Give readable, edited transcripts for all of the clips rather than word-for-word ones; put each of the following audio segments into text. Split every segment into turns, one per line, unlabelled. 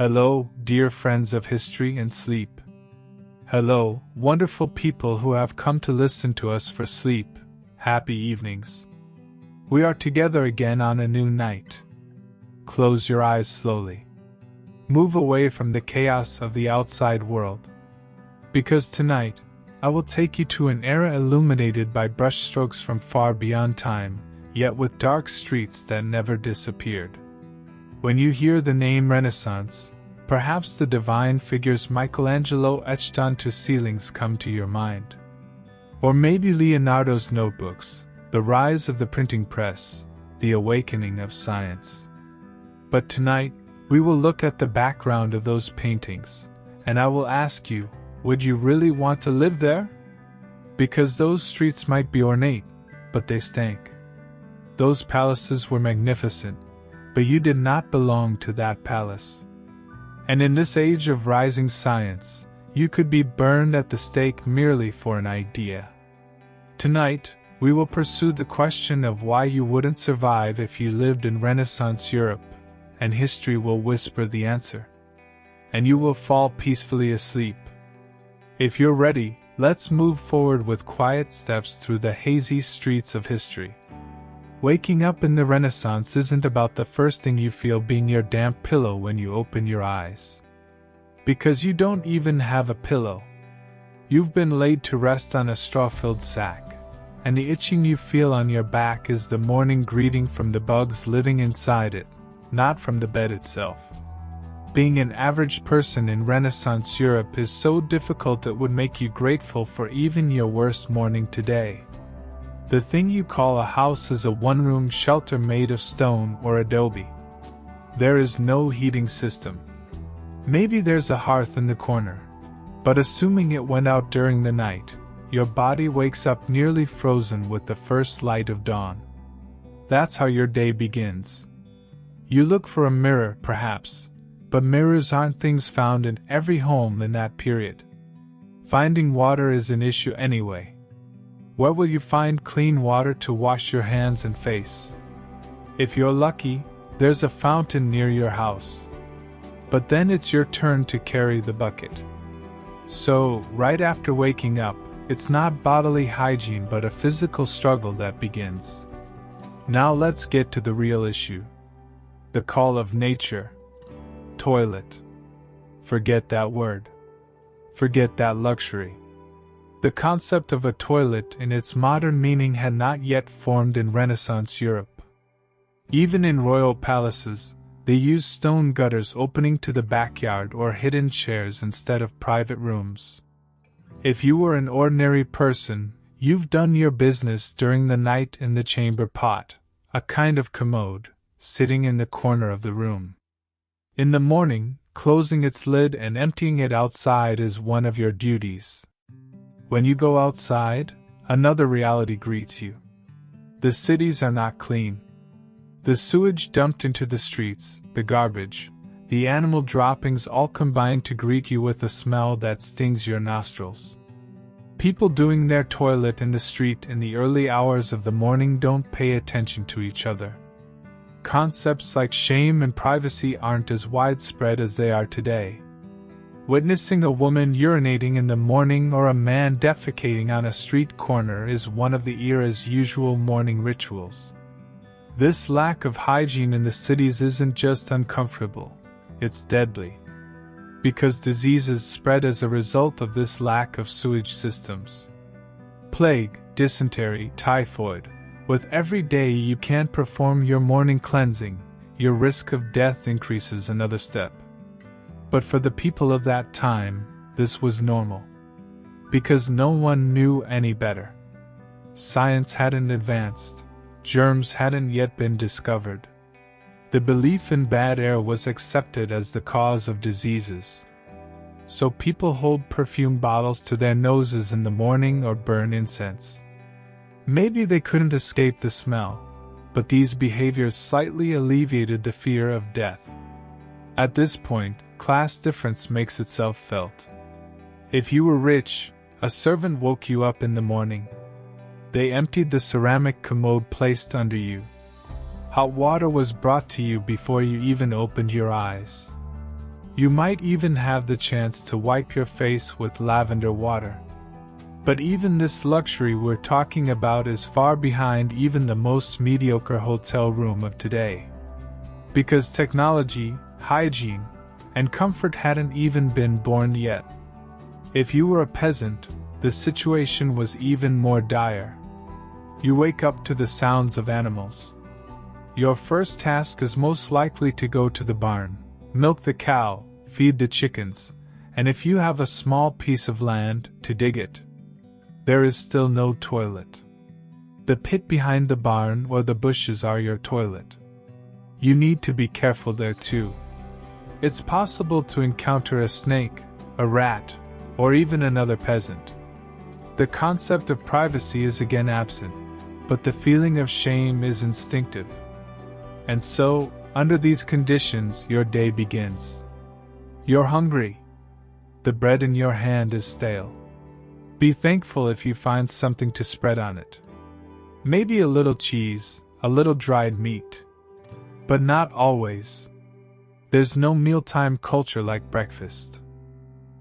Hello, dear friends of history and sleep. Hello, wonderful people who have come to listen to us for sleep. Happy evenings. We are together again on a new night. Close your eyes slowly. Move away from the chaos of the outside world. Because tonight, I will take you to an era illuminated by brushstrokes from far beyond time, yet with dark streets that never disappeared. When you hear the name Renaissance, perhaps the divine figures Michelangelo etched onto ceilings come to your mind. Or maybe Leonardo's notebooks, the rise of the printing press, the awakening of science. But tonight, we will look at the background of those paintings, and I will ask you, would you really want to live there? Because those streets might be ornate, but they stank. Those palaces were magnificent, but you did not belong to that palace. And in this age of rising science, you could be burned at the stake merely for an idea. Tonight, we will pursue the question of why you wouldn't survive if you lived in Renaissance Europe, and history will whisper the answer. And you will fall peacefully asleep. If you're ready, let's move forward with quiet steps through the hazy streets of history. Waking up in the Renaissance isn't about the first thing you feel being your damp pillow when you open your eyes. Because you don't even have a pillow. You've been laid to rest on a straw-filled sack, and the itching you feel on your back is the morning greeting from the bugs living inside it, not from the bed itself. Being an average person in Renaissance Europe is so difficult it would make you grateful for even your worst morning today. The thing you call a house is a one-room shelter made of stone or adobe. There is no heating system. Maybe there's a hearth in the corner, but assuming it went out during the night, your body wakes up nearly frozen with the first light of dawn. That's how your day begins. You look for a mirror, perhaps, but mirrors aren't things found in every home in that period. Finding water is an issue anyway. Where will you find clean water to wash your hands and face? If you're lucky, there's a fountain near your house. But then it's your turn to carry the bucket. So, right after waking up, it's not bodily hygiene but a physical struggle that begins. Now let's get to the real issue. The call of nature. Toilet. Forget that word. Forget that luxury. The concept of a toilet in its modern meaning had not yet formed in Renaissance Europe. Even in royal palaces, they used stone gutters opening to the backyard or hidden chairs instead of private rooms. If you were an ordinary person, you've done your business during the night in the chamber pot, a kind of commode, sitting in the corner of the room. In the morning, closing its lid and emptying it outside is one of your duties. When you go outside, another reality greets you. The cities are not clean. The sewage dumped into the streets, the garbage, the animal droppings all combine to greet you with a smell that stings your nostrils. People doing their toilet in the street in the early hours of the morning don't pay attention to each other. Concepts like shame and privacy aren't as widespread as they are today. Witnessing a woman urinating in the morning or a man defecating on a street corner is one of the era's usual morning rituals. This lack of hygiene in the cities isn't just uncomfortable, it's deadly. Because diseases spread as a result of this lack of sewage systems. Plague, dysentery, typhoid. With every day you can't perform your morning cleansing, your risk of death increases another step. But for the people of that time, this was normal. Because no one knew any better. Science hadn't advanced. Germs hadn't yet been discovered. The belief in bad air was accepted as the cause of diseases. So people hold perfume bottles to their noses in the morning or burn incense. Maybe they couldn't escape the smell, but these behaviors slightly alleviated the fear of death. At this point, class difference makes itself felt. If you were rich, a servant woke you up in the morning. They emptied the ceramic commode placed under you. Hot water was brought to you before you even opened your eyes. You might even have the chance to wipe your face with lavender water. But even this luxury we're talking about is far behind even the most mediocre hotel room of today. Because technology, hygiene, and comfort hadn't even been born yet. If you were a peasant, the situation was even more dire. You wake up to the sounds of animals. Your first task is most likely to go to the barn, milk the cow, feed the chickens, and if you have a small piece of land, to dig it. There is still no toilet. The pit behind the barn or the bushes are your toilet. You need to be careful there too. It's possible to encounter a snake, a rat, or even another peasant. The concept of privacy is again absent, but the feeling of shame is instinctive. And so, under these conditions, your day begins. You're hungry. The bread in your hand is stale. Be thankful if you find something to spread on it. Maybe a little cheese, a little dried meat. But not always. There's no mealtime culture like breakfast.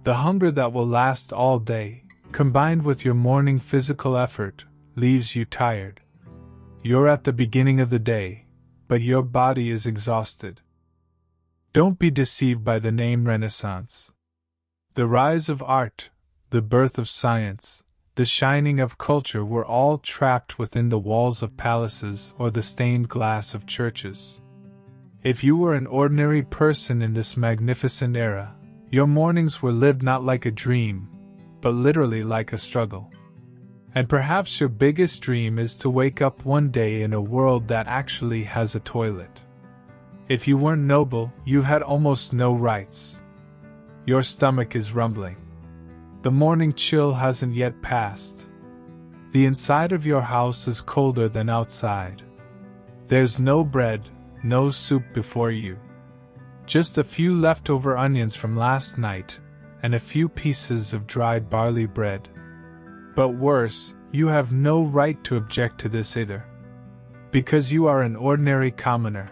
The hunger that will last all day, combined with your morning physical effort, leaves you tired. You're at the beginning of the day, but your body is exhausted. Don't be deceived by the name Renaissance. The rise of art, the birth of science, the shining of culture were all trapped within the walls of palaces or the stained glass of churches. If you were an ordinary person in this magnificent era, your mornings were lived not like a dream, but literally like a struggle. And perhaps your biggest dream is to wake up one day in a world that actually has a toilet. If you weren't noble, you had almost no rights. Your stomach is rumbling. The morning chill hasn't yet passed. The inside of your house is colder than outside. There's no bread, no soup before you. Just a few leftover onions from last night, and a few pieces of dried barley bread. But worse, you have no right to object to this either. Because you are an ordinary commoner.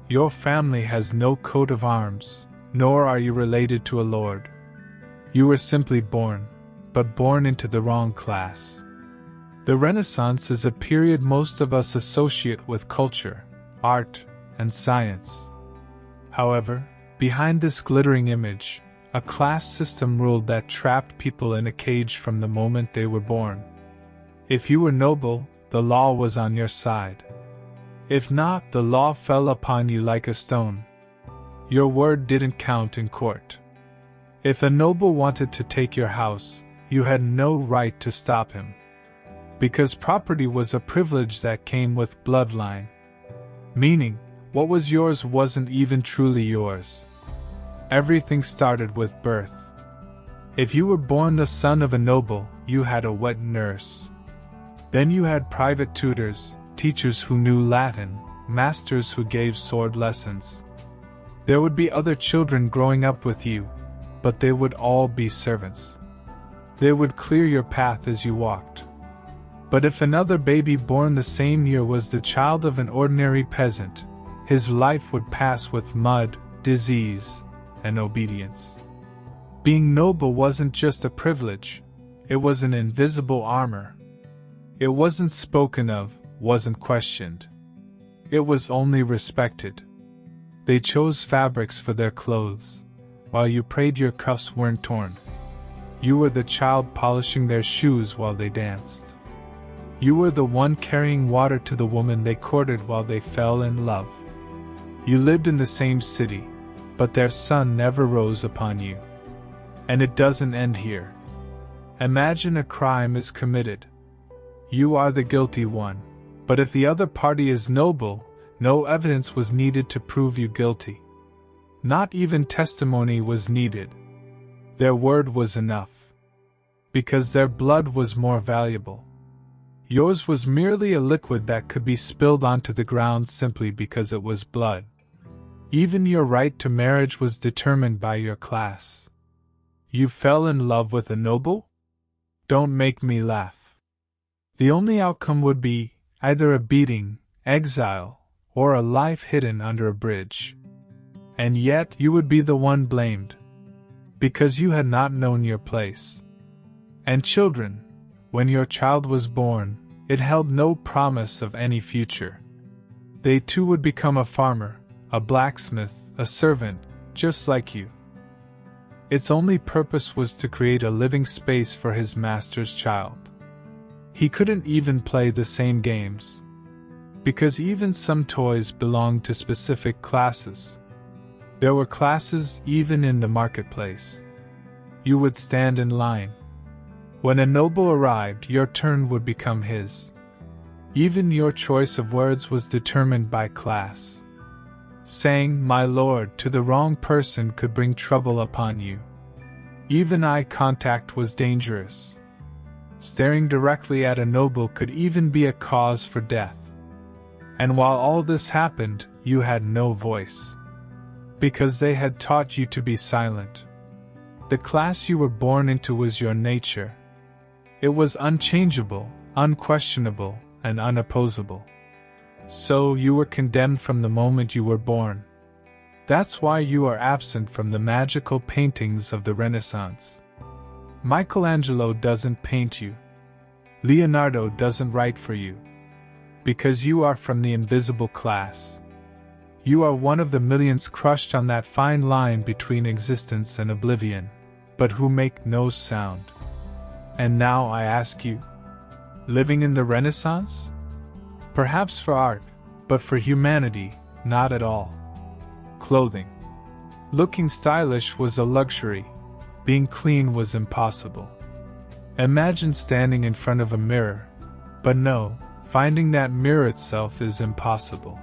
Your family has no coat of arms, nor are you related to a lord. You were simply born, but born into the wrong class. The Renaissance is a period most of us associate with culture, art, and science. However, behind this glittering image, a class system ruled that trapped people in a cage from the moment they were born. If you were noble, the law was on your side. If not, the law fell upon you like a stone. Your word didn't count in court. If a noble wanted to take your house, you had no right to stop him. Because property was a privilege that came with bloodline. Meaning, what was yours wasn't even truly yours. Everything started with birth. If you were born the son of a noble, you had a wet nurse. Then you had private tutors, teachers who knew Latin, masters who gave sword lessons. There would be other children growing up with you, but they would all be servants. They would clear your path as you walked. But if another baby born the same year was the child of an ordinary peasant, his life would pass with mud, disease, and obedience. Being noble wasn't just a privilege, it was an invisible armor. It wasn't spoken of, wasn't questioned. It was only respected. They chose fabrics for their clothes, while you prayed your cuffs weren't torn. You were the child polishing their shoes while they danced. You were the one carrying water to the woman they courted while they fell in love. You lived in the same city, but their sun never rose upon you. And it doesn't end here. Imagine a crime is committed. You are the guilty one, but if the other party is noble, no evidence was needed to prove you guilty. Not even testimony was needed. Their word was enough. Because their blood was more valuable. Yours was merely a liquid that could be spilled onto the ground simply because it was blood. Even your right to marriage was determined by your class. You fell in love with a noble? Don't make me laugh. The only outcome would be either a beating, exile, or a life hidden under a bridge. And yet you would be the one blamed, because you had not known your place. And children, when your child was born, it held no promise of any future. They too would become a farmer, a blacksmith, a servant, just like you. Its only purpose was to create a living space for his master's child. He couldn't even play the same games, because even some toys belonged to specific classes. There were classes even in the marketplace. You would stand in line. When a noble arrived, your turn would become his. Even your choice of words was determined by class. Saying, "My lord," to the wrong person could bring trouble upon you. Even eye contact was dangerous. Staring directly at a noble could even be a cause for death. And while all this happened, you had no voice, because they had taught you to be silent. The class you were born into was your nature. It was unchangeable, unquestionable, and unopposable. So you were condemned from the moment you were born. That's why you are absent from the magical paintings of the Renaissance. Michelangelo doesn't paint you. Leonardo doesn't write for you. Because you are from the invisible class. You are one of the millions crushed on that fine line between existence and oblivion, but who make no sound. And now I ask you, living in the Renaissance? Perhaps for art, but for humanity, not at all. Clothing. Looking stylish was a luxury. Being clean was impossible. Imagine standing in front of a mirror. But no, finding that mirror itself is impossible.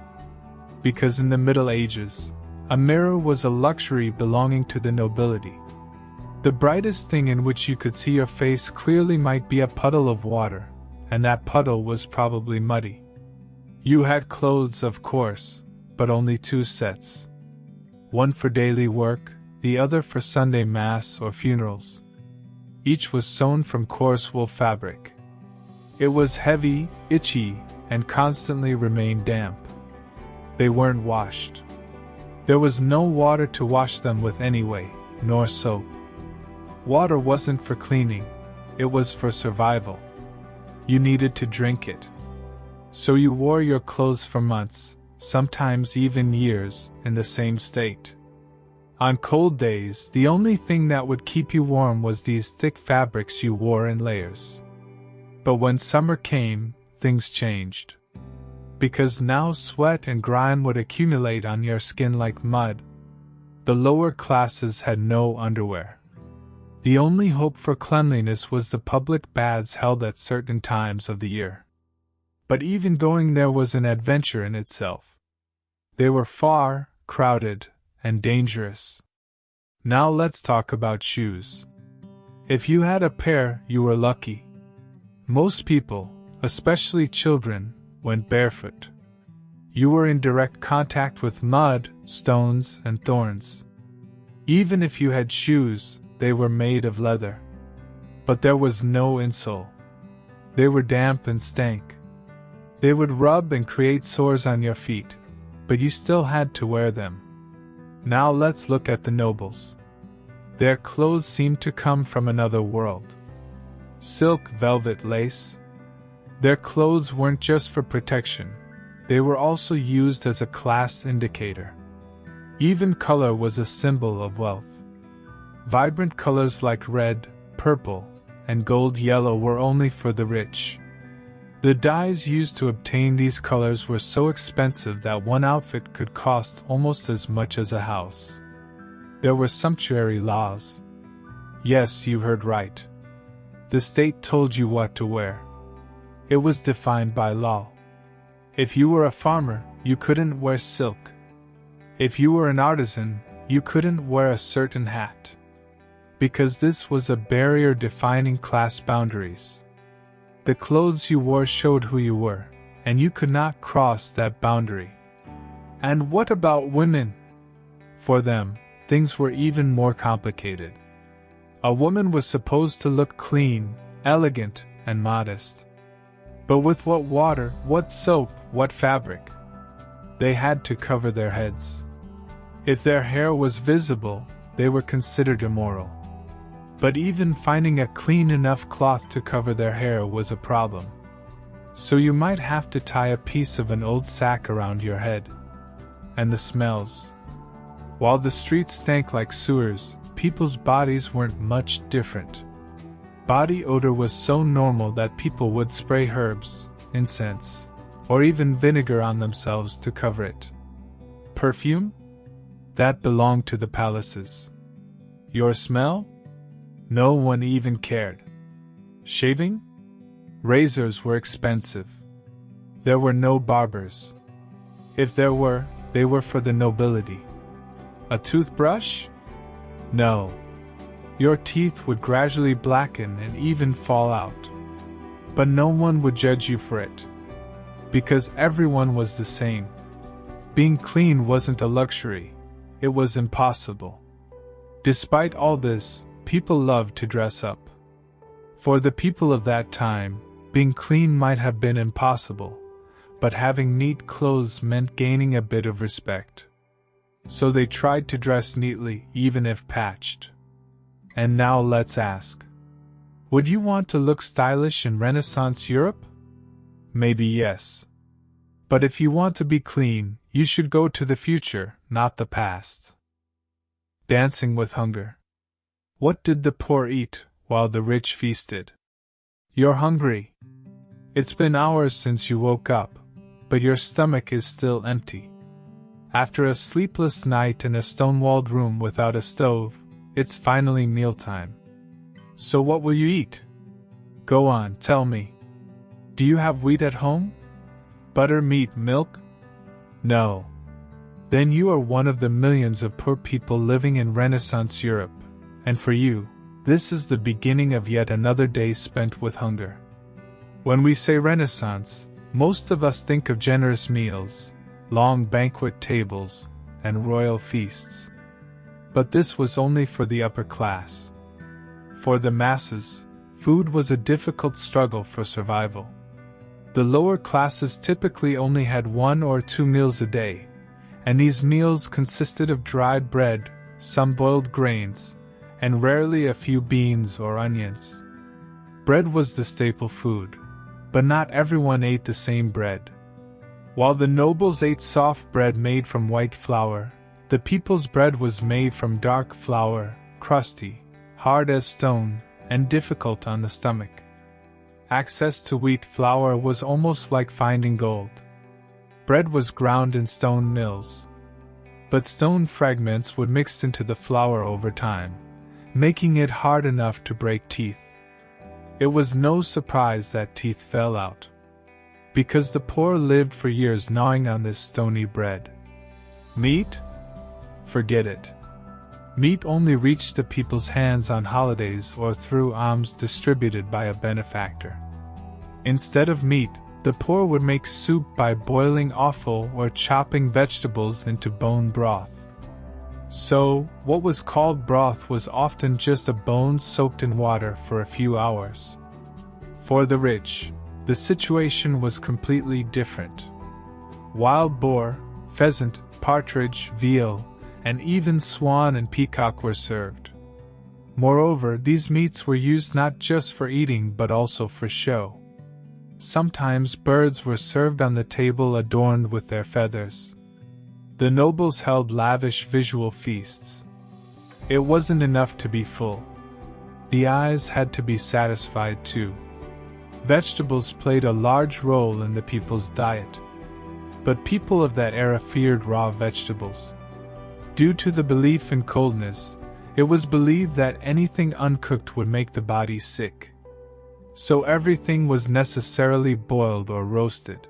Because in the Middle Ages, a mirror was a luxury belonging to the nobility. The brightest thing in which you could see your face clearly might be a puddle of water, and that puddle was probably muddy. You had clothes, of course, but only 2 sets. One for daily work, the other for Sunday Mass or funerals. Each was sewn from coarse wool fabric. It was heavy, itchy, and constantly remained damp. They weren't washed. There was no water to wash them with anyway, nor soap. Water wasn't for cleaning, it was for survival. You needed to drink it. So you wore your clothes for months, sometimes even years, in the same state. On cold days, the only thing that would keep you warm was these thick fabrics you wore in layers. But when summer came, things changed. Because now sweat and grime would accumulate on your skin like mud. The lower classes had no underwear. The only hope for cleanliness was the public baths held at certain times of the year. But even going there was an adventure in itself. They were far, crowded, and dangerous. Now let's talk about shoes. If you had a pair, you were lucky. Most people, especially children, went barefoot. You were in direct contact with mud, stones, and thorns. Even if you had shoes, they were made of leather. But there was no insole. They were damp and stank. They would rub and create sores on your feet, but you still had to wear them. Now let's look at the nobles. Their clothes seemed to come from another world. Silk, velvet, lace. Their clothes weren't just for protection, they were also used as a class indicator. Even color was a symbol of wealth. Vibrant colors like red, purple, and gold yellow were only for the rich. The dyes used to obtain these colors were so expensive that one outfit could cost almost as much as a house. There were sumptuary laws. Yes, you heard right. The state told you what to wear. It was defined by law. If you were a farmer, you couldn't wear silk. If you were an artisan, you couldn't wear a certain hat. Because this was a barrier defining class boundaries. The clothes you wore showed who you were, and you could not cross that boundary. And what about women? For them, things were even more complicated. A woman was supposed to look clean, elegant, and modest. But with what water, what soap, what fabric? They had to cover their heads. If their hair was visible, they were considered immoral. But even finding a clean enough cloth to cover their hair was a problem. So you might have to tie a piece of an old sack around your head. And the smells. While the streets stank like sewers, people's bodies weren't much different. Body odor was so normal that people would spray herbs, incense, or even vinegar on themselves to cover it. Perfume? That belonged to the palaces. Your smell? No one even cared. Shaving? Razors were expensive. There were no barbers. If there were, they were for the nobility. A toothbrush? No. Your teeth would gradually blacken and even fall out. But no one would judge you for it. Because everyone was the same. Being clean wasn't a luxury. It was impossible. Despite all this, people loved to dress up. For the people of that time, being clean might have been impossible, but having neat clothes meant gaining a bit of respect. So they tried to dress neatly, even if patched. And now let's ask. Would you want to look stylish in Renaissance Europe? Maybe yes. But if you want to be clean, you should go to the future, not the past. Dancing with hunger. What did the poor eat, while the rich feasted? You're hungry. It's been hours since you woke up, but your stomach is still empty. After a sleepless night in a stone-walled room without a stove, it's finally mealtime. So what will you eat? Go on, tell me. Do you have wheat at home? Butter, meat, milk? No. Then you are one of the millions of poor people living in Renaissance Europe, and for you, this is the beginning of yet another day spent with hunger. When we say Renaissance, most of us think of generous meals, long banquet tables, and royal feasts. But this was only for the upper class. For the masses, food was a difficult struggle for survival. The lower classes typically only had 1 or 2 meals a day, and these meals consisted of dried bread, some boiled grains, and rarely a few beans or onions. Bread was the staple food, but not everyone ate the same bread. While the nobles ate soft bread made from white flour, the people's bread was made from dark flour, crusty, hard as stone, and difficult on the stomach. Access to wheat flour was almost like finding gold. Bread was ground in stone mills. But stone fragments would mix into the flour over time, making it hard enough to break teeth. It was no surprise that teeth fell out, because the poor lived for years gnawing on this stony bread. Meat? Forget it. Meat only reached the people's hands on holidays or through alms distributed by a benefactor. Instead of meat, the poor would make soup by boiling offal or chopping vegetables into bone broth. So, what was called broth was often just a bone soaked in water for a few hours. For the rich, the situation was completely different. Wild boar, pheasant, partridge, veal, and even swan and peacock were served. Moreover, these meats were used not just for eating but also for show. Sometimes birds were served on the table adorned with their feathers. The nobles held lavish visual feasts. It wasn't enough to be full. The eyes had to be satisfied too. Vegetables played a large role in the people's diet. But people of that era feared raw vegetables. Due to the belief in coldness, it was believed that anything uncooked would make the body sick. So everything was necessarily boiled or roasted.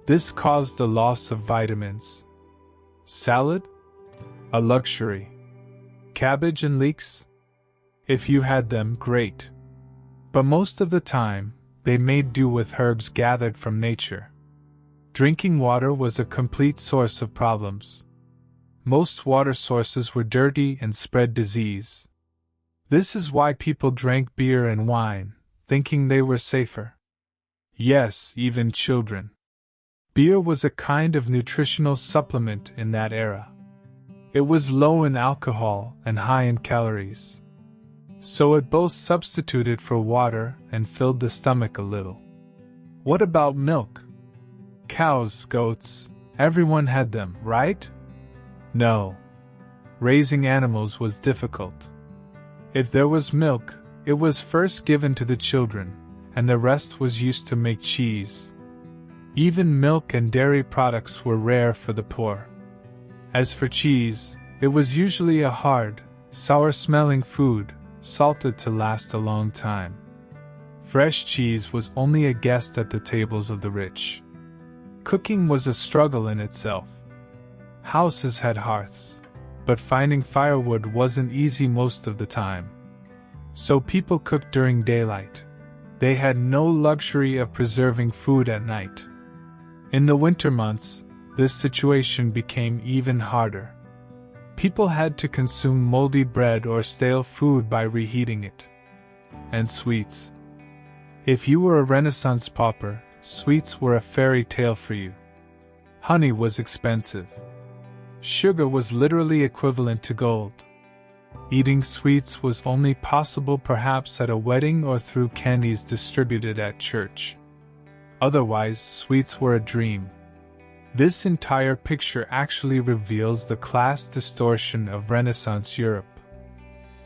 This caused the loss of vitamins. Salad? A luxury. Cabbage and leeks? If you had them, great. But most of the time, they made do with herbs gathered from nature. Drinking water was a complete source of problems. Most water sources were dirty and spread disease. This is why people drank beer and wine, thinking they were safer. Yes, even children. Beer was a kind of nutritional supplement in that era. It was low in alcohol and high in calories. So it both substituted for water and filled the stomach a little. What about milk? Cows, goats, everyone had them, right? No. Raising animals was difficult. If there was milk, it was first given to the children, and the rest was used to make cheese. Even milk and dairy products were rare for the poor. As for cheese, it was usually a hard, sour-smelling food, salted to last a long time. Fresh cheese was only a guest at the tables of the rich. Cooking was a struggle in itself. Houses had hearths, but finding firewood wasn't easy most of the time. So people cooked during daylight. They had no luxury of preserving food at night. In the winter months, this situation became even harder. People had to consume moldy bread or stale food by reheating it. And sweets. If you were a Renaissance pauper, sweets were a fairy tale for you. Honey was expensive. Sugar was literally equivalent to gold. Eating sweets was only possible perhaps at a wedding or through candies distributed at church. Otherwise, sweets were a dream. This entire picture actually reveals the class distortion of Renaissance Europe.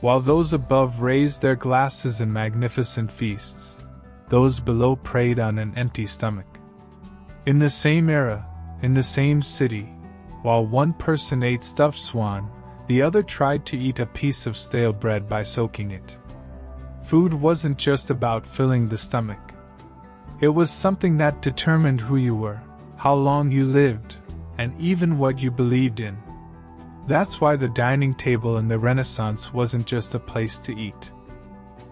While those above raised their glasses in magnificent feasts, those below preyed on an empty stomach. In the same era, in the same city, while one person ate stuffed swan, the other tried to eat a piece of stale bread by soaking it. Food wasn't just about filling the stomach. It was something that determined who you were, how long you lived, and even what you believed in. That's why the dining table in the Renaissance wasn't just a place to eat.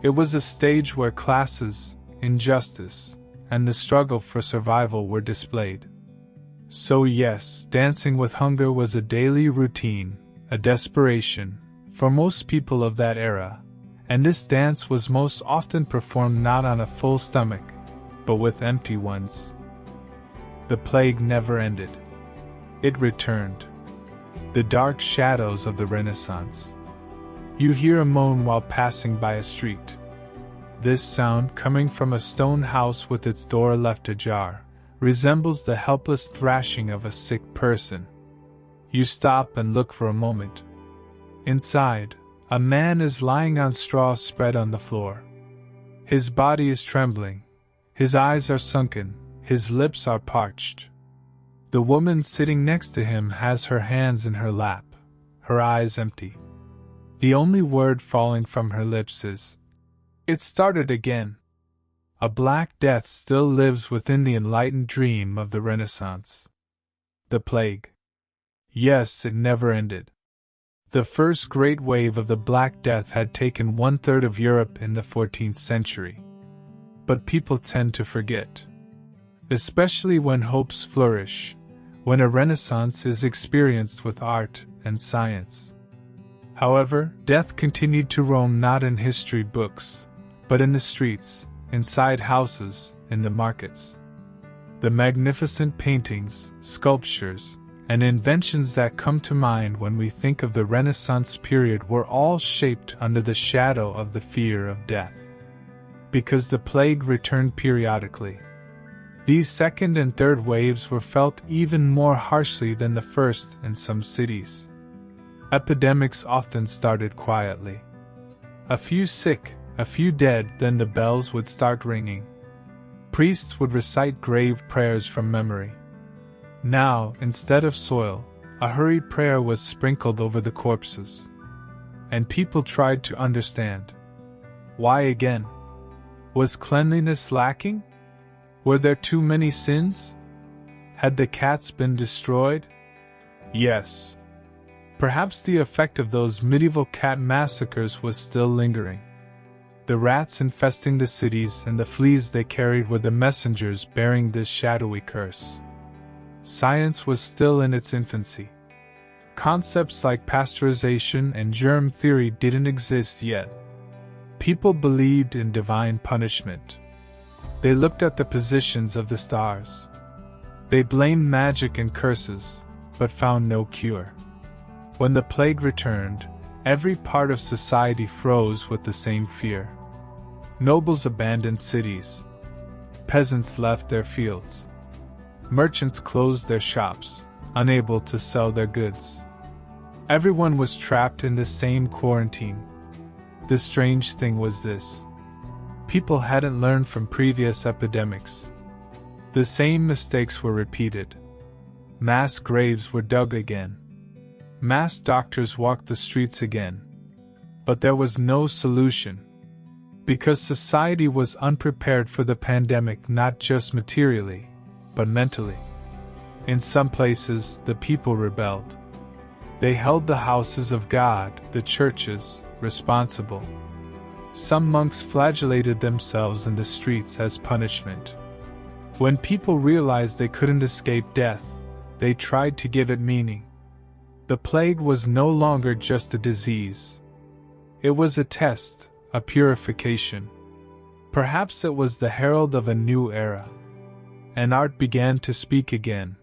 It was a stage where classes, injustice, and the struggle for survival were displayed. So yes, dancing with hunger was a daily routine, a desperation, for most people of that era, and this dance was most often performed not on a full stomach, but with empty ones. The plague never ended. It returned. The dark shadows of the Renaissance. You hear a moan while passing by a street. This sound, coming from a stone house with its door left ajar, resembles the helpless thrashing of a sick person. You stop and look for a moment. Inside, a man is lying on straw spread on the floor. His body is trembling. His eyes are sunken. His lips are parched. The woman sitting next to him has her hands in her lap, her eyes empty. The only word falling from her lips is, "It started again." A black death still lives within the enlightened dream of the Renaissance. The plague. Yes, it never ended. The first great wave of the Black Death had taken 1/3 of Europe in the 14th century. But people tend to forget. Especially when hopes flourish, when a renaissance is experienced with art and science. However, death continued to roam not in history books, but in the streets, inside houses, in the markets. The magnificent paintings, sculptures, and inventions that come to mind when we think of the Renaissance period were all shaped under the shadow of the fear of death. Because the plague returned periodically. These second and third waves were felt even more harshly than the first in some cities. Epidemics often started quietly. A few sick, a few dead, then the bells would start ringing. Priests would recite grave prayers from memory. Now, instead of soil, a hurried prayer was sprinkled over the corpses. And people tried to understand. Why again? Was cleanliness lacking? Were there too many sins? Had the cats been destroyed? Yes. Perhaps the effect of those medieval cat massacres was still lingering. The rats infesting the cities and the fleas they carried were the messengers bearing this shadowy curse. Science was still in its infancy. Concepts like pasteurization and germ theory didn't exist yet. People believed in divine punishment. They looked at the positions of the stars. They blamed magic and curses, but found no cure. When the plague returned, every part of society froze with the same fear. Nobles abandoned cities. Peasants left their fields. Merchants closed their shops, unable to sell their goods. Everyone was trapped in the same quarantine. The strange thing was this: people hadn't learned from previous epidemics. The same mistakes were repeated. Mass graves were dug again. Mass doctors walked the streets again. But there was no solution. Because society was unprepared for the pandemic, not just materially, but mentally. In some places, the people rebelled. They held the houses of God, the churches, responsible. Some monks flagellated themselves in the streets as punishment. When people realized they couldn't escape death, they tried to give it meaning. The plague was no longer just a disease. It was a test, a purification. Perhaps it was the herald of a new era. And art began to speak again.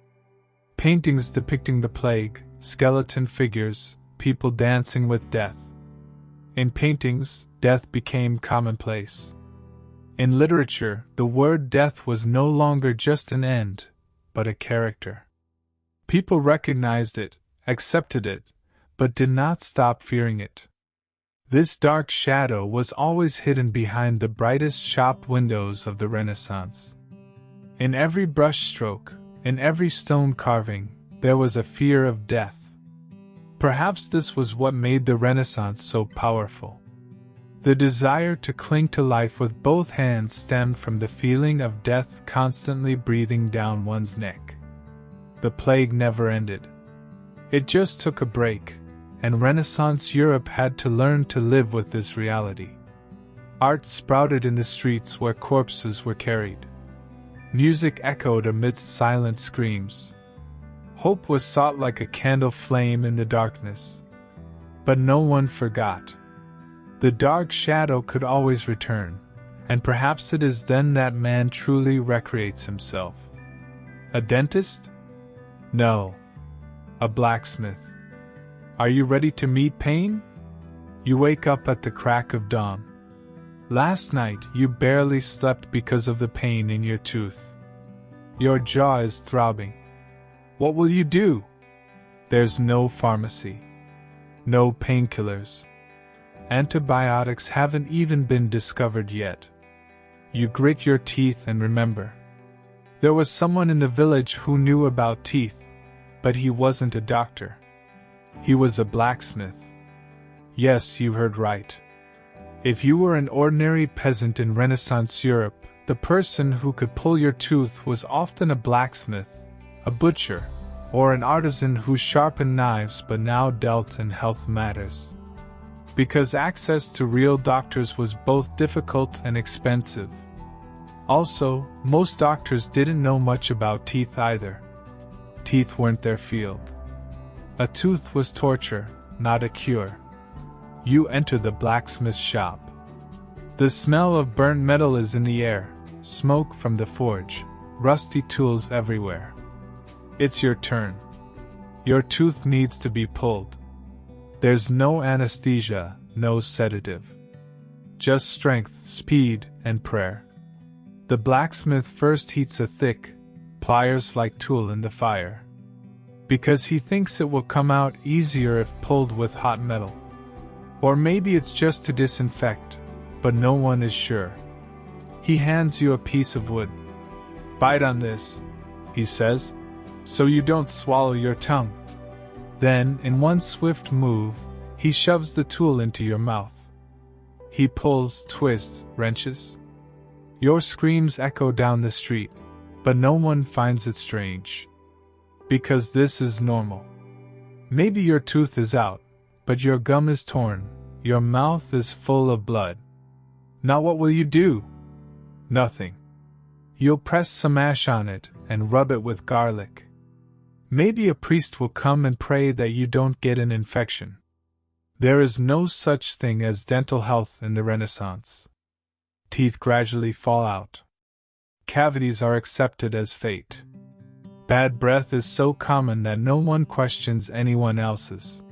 Paintings depicting the plague, skeleton figures, people dancing with death. In paintings, death became commonplace. In literature, the word death was no longer just an end, but a character. People recognized it, accepted it, but did not stop fearing it. This dark shadow was always hidden behind the brightest shop windows of the Renaissance. In every brushstroke, in every stone carving, there was a fear of death. Perhaps this was what made the Renaissance so powerful. The desire to cling to life with both hands stemmed from the feeling of death constantly breathing down one's neck. The plague never ended. It just took a break, and Renaissance Europe had to learn to live with this reality. Art sprouted in the streets where corpses were carried. Music echoed amidst silent screams. Hope was sought like a candle flame in the darkness. But no one forgot. The dark shadow could always return, and perhaps it is then that man truly recreates himself. A dentist? No. A blacksmith. Are you ready to meet pain? You wake up at the crack of dawn. Last night you barely slept because of the pain in your tooth. Your jaw is throbbing. What will you do? There's no pharmacy. No painkillers. Antibiotics haven't even been discovered yet. You grit your teeth and remember. There was someone in the village who knew about teeth, but he wasn't a doctor. He was a blacksmith. Yes, you heard right. If you were an ordinary peasant in Renaissance Europe, the person who could pull your tooth was often a blacksmith, a butcher, or an artisan who sharpened knives but now dealt in health matters. Because access to real doctors was both difficult and expensive. Also, most doctors didn't know much about teeth either. Teeth weren't their field. A tooth was torture, not a cure. You enter the blacksmith's shop. The smell of burnt metal is in the air, smoke from the forge, rusty tools everywhere. It's your turn. Your tooth needs to be pulled. There's no anesthesia, no sedative. Just strength, speed, and prayer. The blacksmith first heats a thick, pliers-like tool in the fire. Because he thinks it will come out easier if pulled with hot metal. Or maybe it's just to disinfect, but no one is sure. He hands you a piece of wood. Bite on this, he says, so you don't swallow your tongue. Then, in one swift move, he shoves the tool into your mouth. He pulls, twists, wrenches. Your screams echo down the street, but no one finds it strange. Because this is normal. Maybe your tooth is out, but your gum is torn, your mouth is full of blood. Now what will you do? Nothing. You'll press some ash on it and rub it with garlic. Maybe a priest will come and pray that you don't get an infection. There is no such thing as dental health in the Renaissance. Teeth gradually fall out. Cavities are accepted as fate. Bad breath is so common that no one questions anyone else's.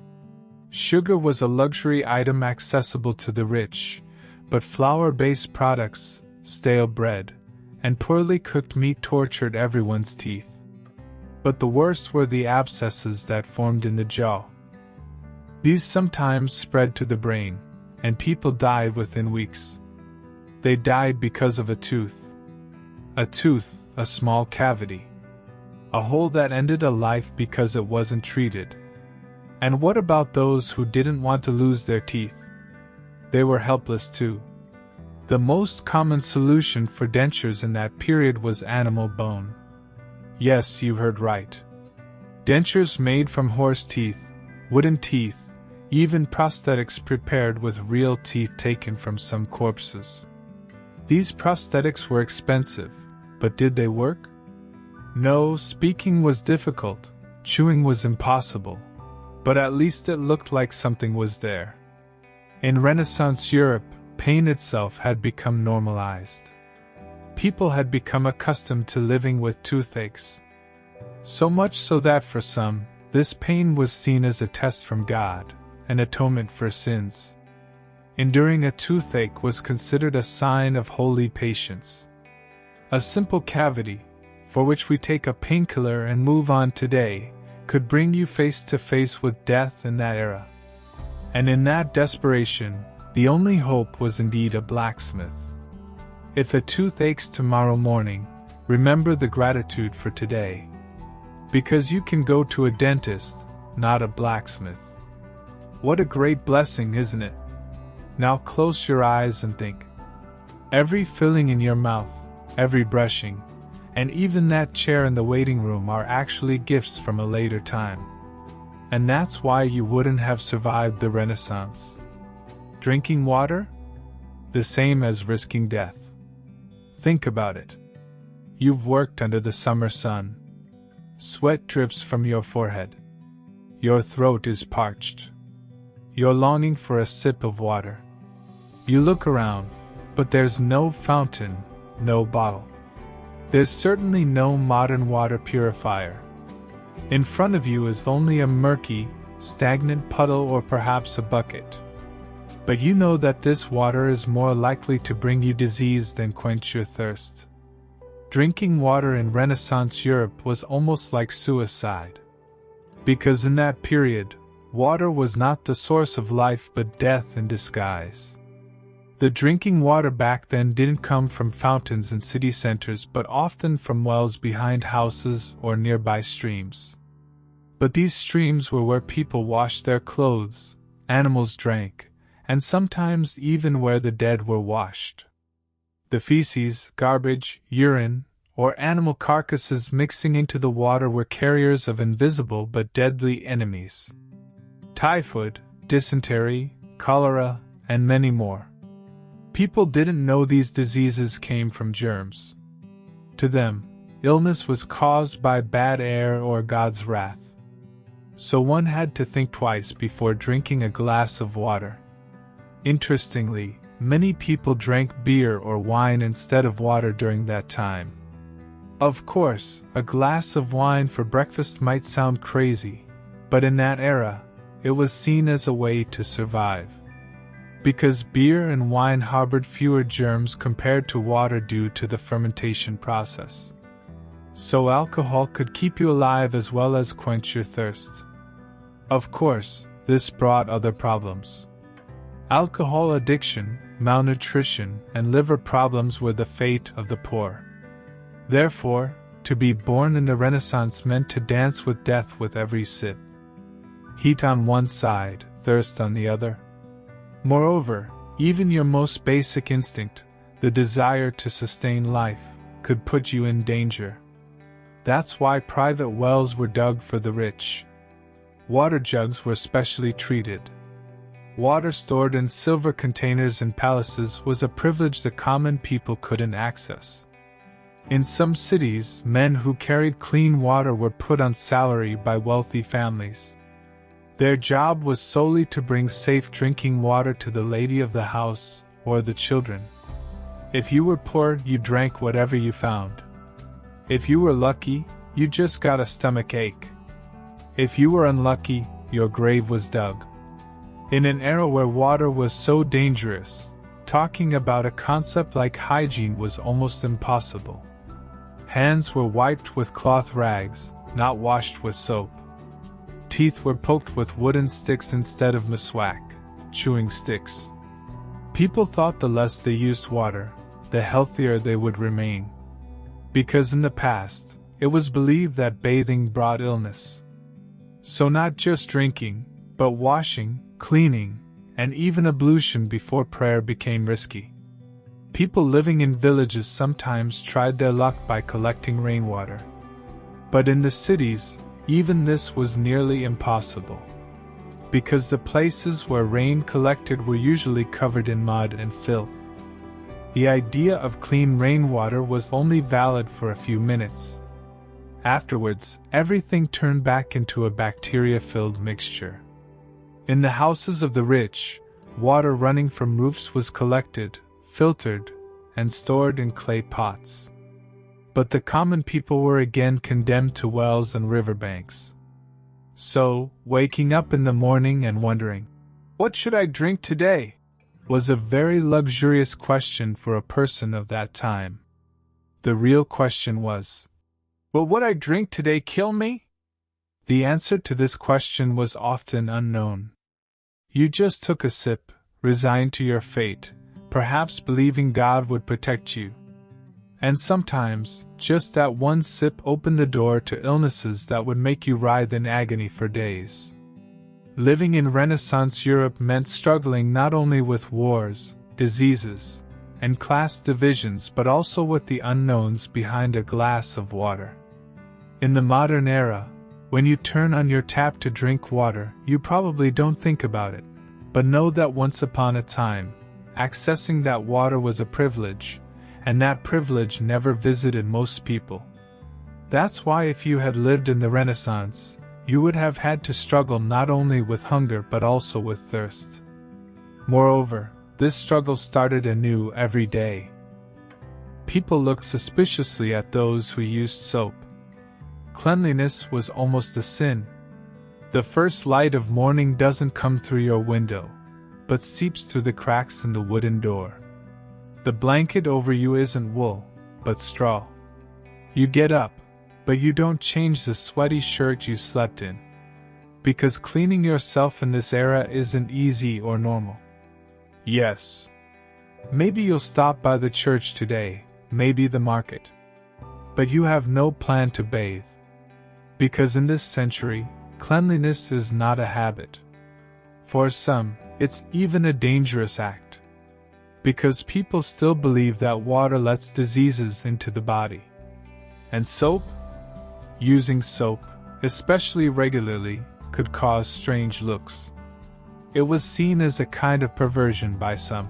Sugar was a luxury item accessible to the rich, but flour-based products, stale bread, and poorly cooked meat tortured everyone's teeth. But the worst were the abscesses that formed in the jaw. These sometimes spread to the brain, and people died within weeks. They died because of a tooth. A tooth, a small cavity. A hole that ended a life because it wasn't treated. And what about those who didn't want to lose their teeth? They were helpless too. The most common solution for dentures in that period was animal bone. Yes, you heard right. Dentures made from horse teeth, wooden teeth, even prosthetics prepared with real teeth taken from some corpses. These prosthetics were expensive, but did they work? No, speaking was difficult, chewing was impossible, but at least it looked like something was there. In Renaissance Europe, pain itself had become normalized. People had become accustomed to living with toothaches. So much so that for some, this pain was seen as a test from God, an atonement for sins. Enduring a toothache was considered a sign of holy patience. A simple cavity, for which we take a painkiller and move on today, could bring you face to face with death in that era. And in that desperation, the only hope was indeed a blacksmith. If a tooth aches tomorrow morning, remember the gratitude for today. Because you can go to a dentist, not a blacksmith. What a great blessing, isn't it? Now close your eyes and think. Every filling in your mouth, every brushing, and even that chair in the waiting room are actually gifts from a later time. And that's why you wouldn't have survived the Renaissance. Drinking water? The same as risking death. Think about it. You've worked under the summer sun. Sweat drips from your forehead. Your throat is parched. You're longing for a sip of water. You look around, but there's no fountain, no bottle. There's certainly no modern water purifier. In front of you is only a murky, stagnant puddle or perhaps a bucket. But you know that this water is more likely to bring you disease than quench your thirst. Drinking water in Renaissance Europe was almost like suicide. Because in that period, water was not the source of life but death in disguise. The drinking water back then didn't come from fountains in city centers but often from wells behind houses or nearby streams. But these streams were where people washed their clothes, animals drank, and sometimes even where the dead were washed. The feces, garbage, urine, or animal carcasses mixing into the water were carriers of invisible but deadly enemies. Typhoid, dysentery, cholera, and many more. People didn't know these diseases came from germs. To them, illness was caused by bad air or God's wrath. So one had to think twice before drinking a glass of water. Interestingly, many people drank beer or wine instead of water during that time. Of course, a glass of wine for breakfast might sound crazy, but in that era, it was seen as a way to survive. Because beer and wine harbored fewer germs compared to water due to the fermentation process. So alcohol could keep you alive as well as quench your thirst. Of course, this brought other problems. Alcohol addiction, malnutrition, and liver problems were the fate of the poor. Therefore, to be born in the Renaissance meant to dance with death with every sip. Heat on one side, thirst on the other. Moreover, even your most basic instinct, the desire to sustain life, could put you in danger. That's why private wells were dug for the rich. Water jugs were specially treated. Water stored in silver containers in palaces was a privilege the common people couldn't access. In some cities, men who carried clean water were put on salary by wealthy families. Their job was solely to bring safe drinking water to the lady of the house or the children. If you were poor, you drank whatever you found. If you were lucky, you just got a stomach ache. If you were unlucky, your grave was dug. In an era where water was so dangerous, talking about a concept like hygiene was almost impossible. Hands were wiped with cloth rags, not washed with soap. Teeth were poked with wooden sticks instead of meswak, chewing sticks. People thought the less they used water, the healthier they would remain. Because in the past, it was believed that bathing brought illness. So not just drinking, but washing, cleaning, and even ablution before prayer became risky. People living in villages sometimes tried their luck by collecting rainwater. But in the cities, even this was nearly impossible. Because the places where rain collected were usually covered in mud and filth. The idea of clean rainwater was only valid for a few minutes. Afterwards, everything turned back into a bacteria-filled mixture. In the houses of the rich, water running from roofs was collected, filtered, and stored in clay pots. But the common people were again condemned to wells and riverbanks. So, waking up in the morning and wondering, "What should I drink today?" was a very luxurious question for a person of that time. The real question was, "Will what I drink today kill me?" The answer to this question was often unknown. You just took a sip, resigned to your fate, perhaps believing God would protect you. And sometimes, just that one sip opened the door to illnesses that would make you writhe in agony for days. Living in Renaissance Europe meant struggling not only with wars, diseases, and class divisions but also with the unknowns behind a glass of water. In the modern era, when you turn on your tap to drink water, you probably don't think about it, but know that once upon a time, accessing that water was a privilege, and that privilege never visited most people. That's why if you had lived in the Renaissance, you would have had to struggle not only with hunger but also with thirst. Moreover, this struggle started anew every day. People looked suspiciously at those who used soap. Cleanliness was almost a sin. The first light of morning doesn't come through your window, but seeps through the cracks in the wooden door. The blanket over you isn't wool, but straw. You get up, but you don't change the sweaty shirt you slept in. Because cleaning yourself in this era isn't easy or normal. Yes. Maybe you'll stop by the church today, maybe the market. But you have no plan to bathe. Because in this century, cleanliness is not a habit. For some, it's even a dangerous act. Because people still believe that water lets diseases into the body. And soap? Using soap, especially regularly, could cause strange looks. It was seen as a kind of perversion by some.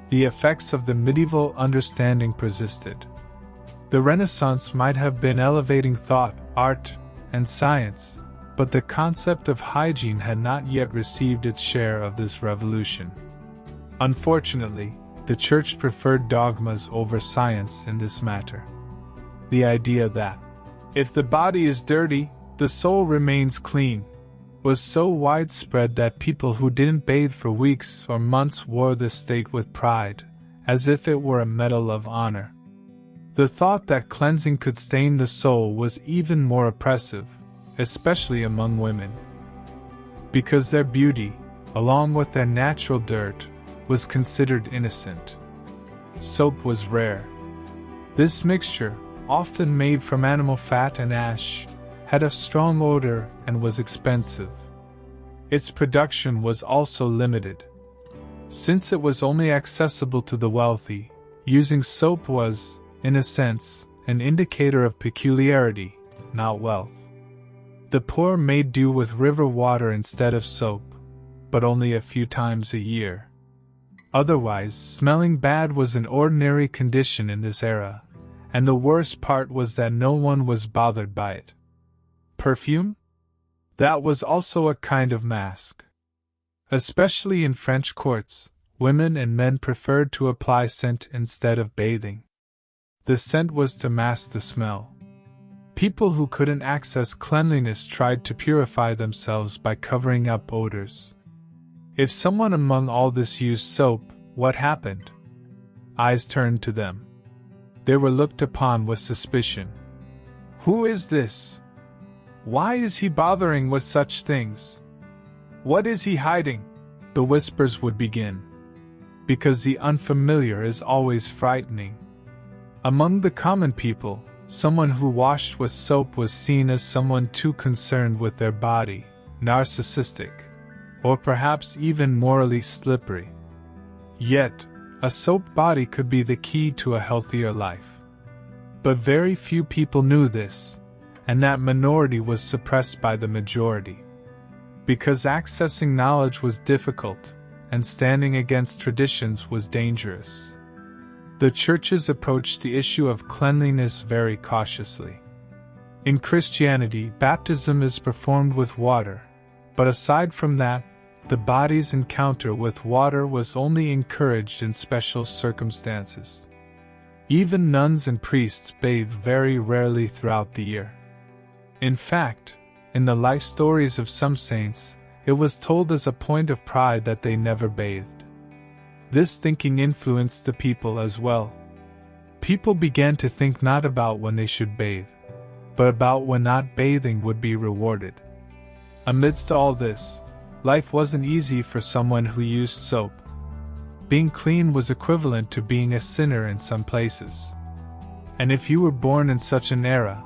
The effects of the medieval understanding persisted. The Renaissance might have been elevating thought, art, and science, but the concept of hygiene had not yet received its share of this revolution. Unfortunately, the Church preferred dogmas over science in this matter. The idea that, if the body is dirty, the soul remains clean, was so widespread that people who didn't bathe for weeks or months wore this state with pride, as if it were a medal of honor. The thought that cleansing could stain the soul was even more oppressive, especially among women. Because their beauty, along with their natural dirt, was considered innocent. Soap was rare. This mixture, often made from animal fat and ash, had a strong odor and was expensive. Its production was also limited. Since it was only accessible to the wealthy, using soap was, in a sense, an indicator of peculiarity, not wealth. The poor made do with river water instead of soap, but only a few times a year. Otherwise, smelling bad was an ordinary condition in this era, and the worst part was that no one was bothered by it. Perfume? That was also a kind of mask. Especially in French courts, women and men preferred to apply scent instead of bathing. The scent was to mask the smell. People who couldn't access cleanliness tried to purify themselves by covering up odors. If someone among all this used soap, what happened? Eyes turned to them. They were looked upon with suspicion. Who is this? Why is he bothering with such things? What is he hiding? The whispers would begin. Because the unfamiliar is always frightening. Among the common people, someone who washed with soap was seen as someone too concerned with their body, narcissistic, or perhaps even morally slippery. Yet, a soap body could be the key to a healthier life. But very few people knew this, and that minority was suppressed by the majority. Because accessing knowledge was difficult, and standing against traditions was dangerous. The churches approached the issue of cleanliness very cautiously. In Christianity, baptism is performed with water, but aside from that, the body's encounter with water was only encouraged in special circumstances. Even nuns and priests bathed very rarely throughout the year. In fact, in the life stories of some saints, it was told as a point of pride that they never bathed. This thinking influenced the people as well. People began to think not about when they should bathe, but about when not bathing would be rewarded. Amidst all this, life wasn't easy for someone who used soap. Being clean was equivalent to being a sinner in some places. And if you were born in such an era,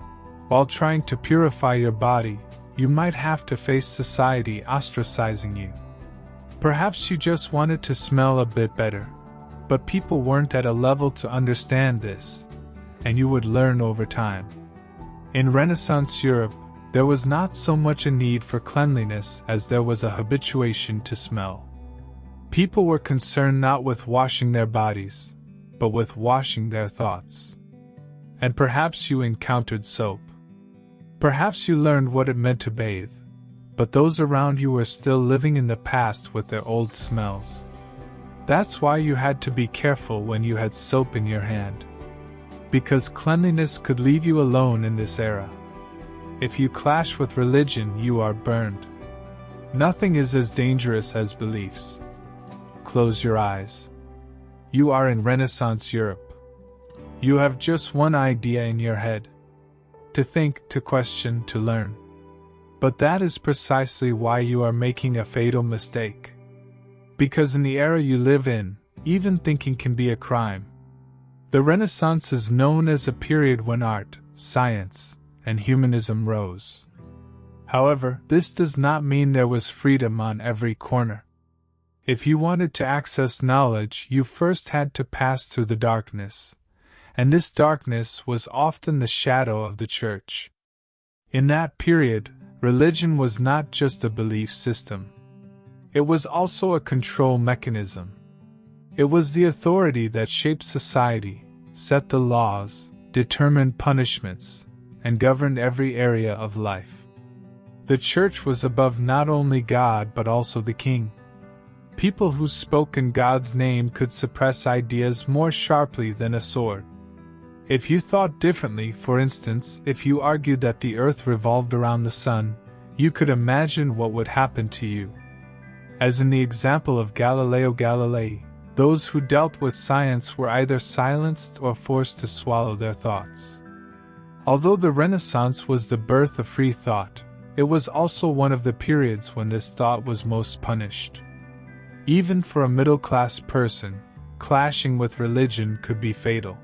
while trying to purify your body, you might have to face society ostracizing you. Perhaps you just wanted to smell a bit better, but people weren't at a level to understand this, and you would learn over time. In Renaissance Europe, there was not so much a need for cleanliness as there was a habituation to smell. People were concerned not with washing their bodies, but with washing their thoughts. And perhaps you encountered soap. Perhaps you learned what it meant to bathe, but those around you were still living in the past with their old smells. That's why you had to be careful when you had soap in your hand. Because cleanliness could leave you alone in this era. If you clash with religion, you are burned. Nothing is as dangerous as beliefs. Close your eyes. You are in Renaissance Europe. You have just one idea in your head. To think, to question, to learn. But that is precisely why you are making a fatal mistake. Because in the era you live in, even thinking can be a crime. The Renaissance is known as a period when art, science, and humanism rose. However, this does not mean there was freedom on every corner. If you wanted to access knowledge, you first had to pass through the darkness, and this darkness was often the shadow of the church. In that period, religion was not just a belief system. It was also a control mechanism. It was the authority that shaped society, set the laws, determined punishments, and governed every area of life. The church was above not only God but also the king. People who spoke in God's name could suppress ideas more sharply than a sword. If you thought differently, for instance, if you argued that the earth revolved around the sun, you could imagine what would happen to you. As in the example of Galileo Galilei, those who dealt with science were either silenced or forced to swallow their thoughts. Although the Renaissance was the birth of free thought, it was also one of the periods when this thought was most punished. Even for a middle-class person, clashing with religion could be fatal.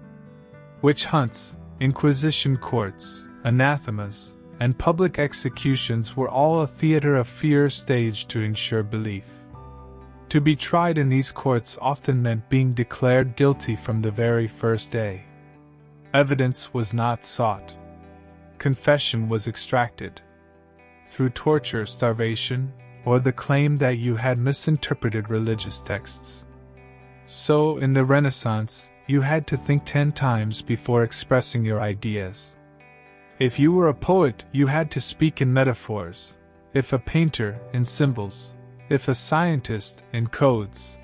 Witch hunts, inquisition courts, anathemas, and public executions were all a theater of fear staged to ensure belief. To be tried in these courts often meant being declared guilty from the very first day. Evidence was not sought. Confession was extracted. Through torture, starvation, or the claim that you had misinterpreted religious texts. So, in the Renaissance, you had to think 10 times before expressing your ideas. If you were a poet, you had to speak in metaphors, if a painter, in symbols, if a scientist, in codes.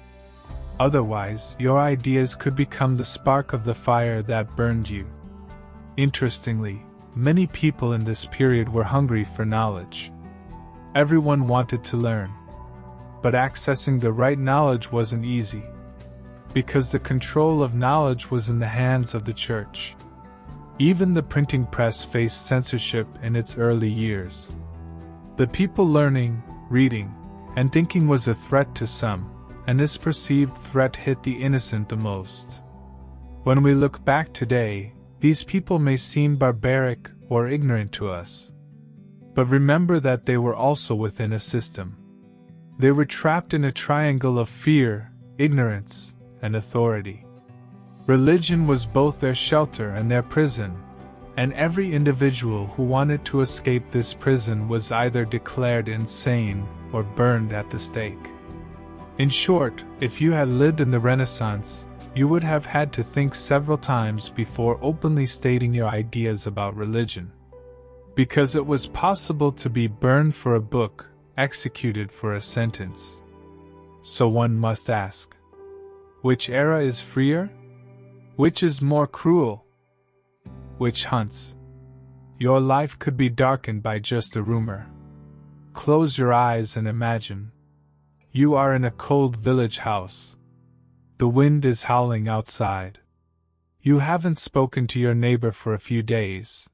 Otherwise, your ideas could become the spark of the fire that burned you. Interestingly, many people in this period were hungry for knowledge. Everyone wanted to learn. but accessing the right knowledge wasn't easy, because the control of knowledge was in the hands of the church. Even the printing press faced censorship in its early years. The people learning, reading, and thinking was a threat to some, and this perceived threat hit the innocent the most. When we look back today, these people may seem barbaric or ignorant to us. But remember that they were also within a system. They were trapped in a triangle of fear, ignorance, and authority. Religion was both their shelter and their prison, and every individual who wanted to escape this prison was either declared insane or burned at the stake. In short, if you had lived in the Renaissance, you would have had to think several times before openly stating your ideas about religion. Because it was possible to be burned for a book, executed for a sentence. So one must ask, which era is freer? Which is more cruel? Which hunts? Your life could be darkened by just a rumor. Close your eyes and imagine. You are in a cold village house. The wind is howling outside. You haven't spoken to your neighbor for a few days.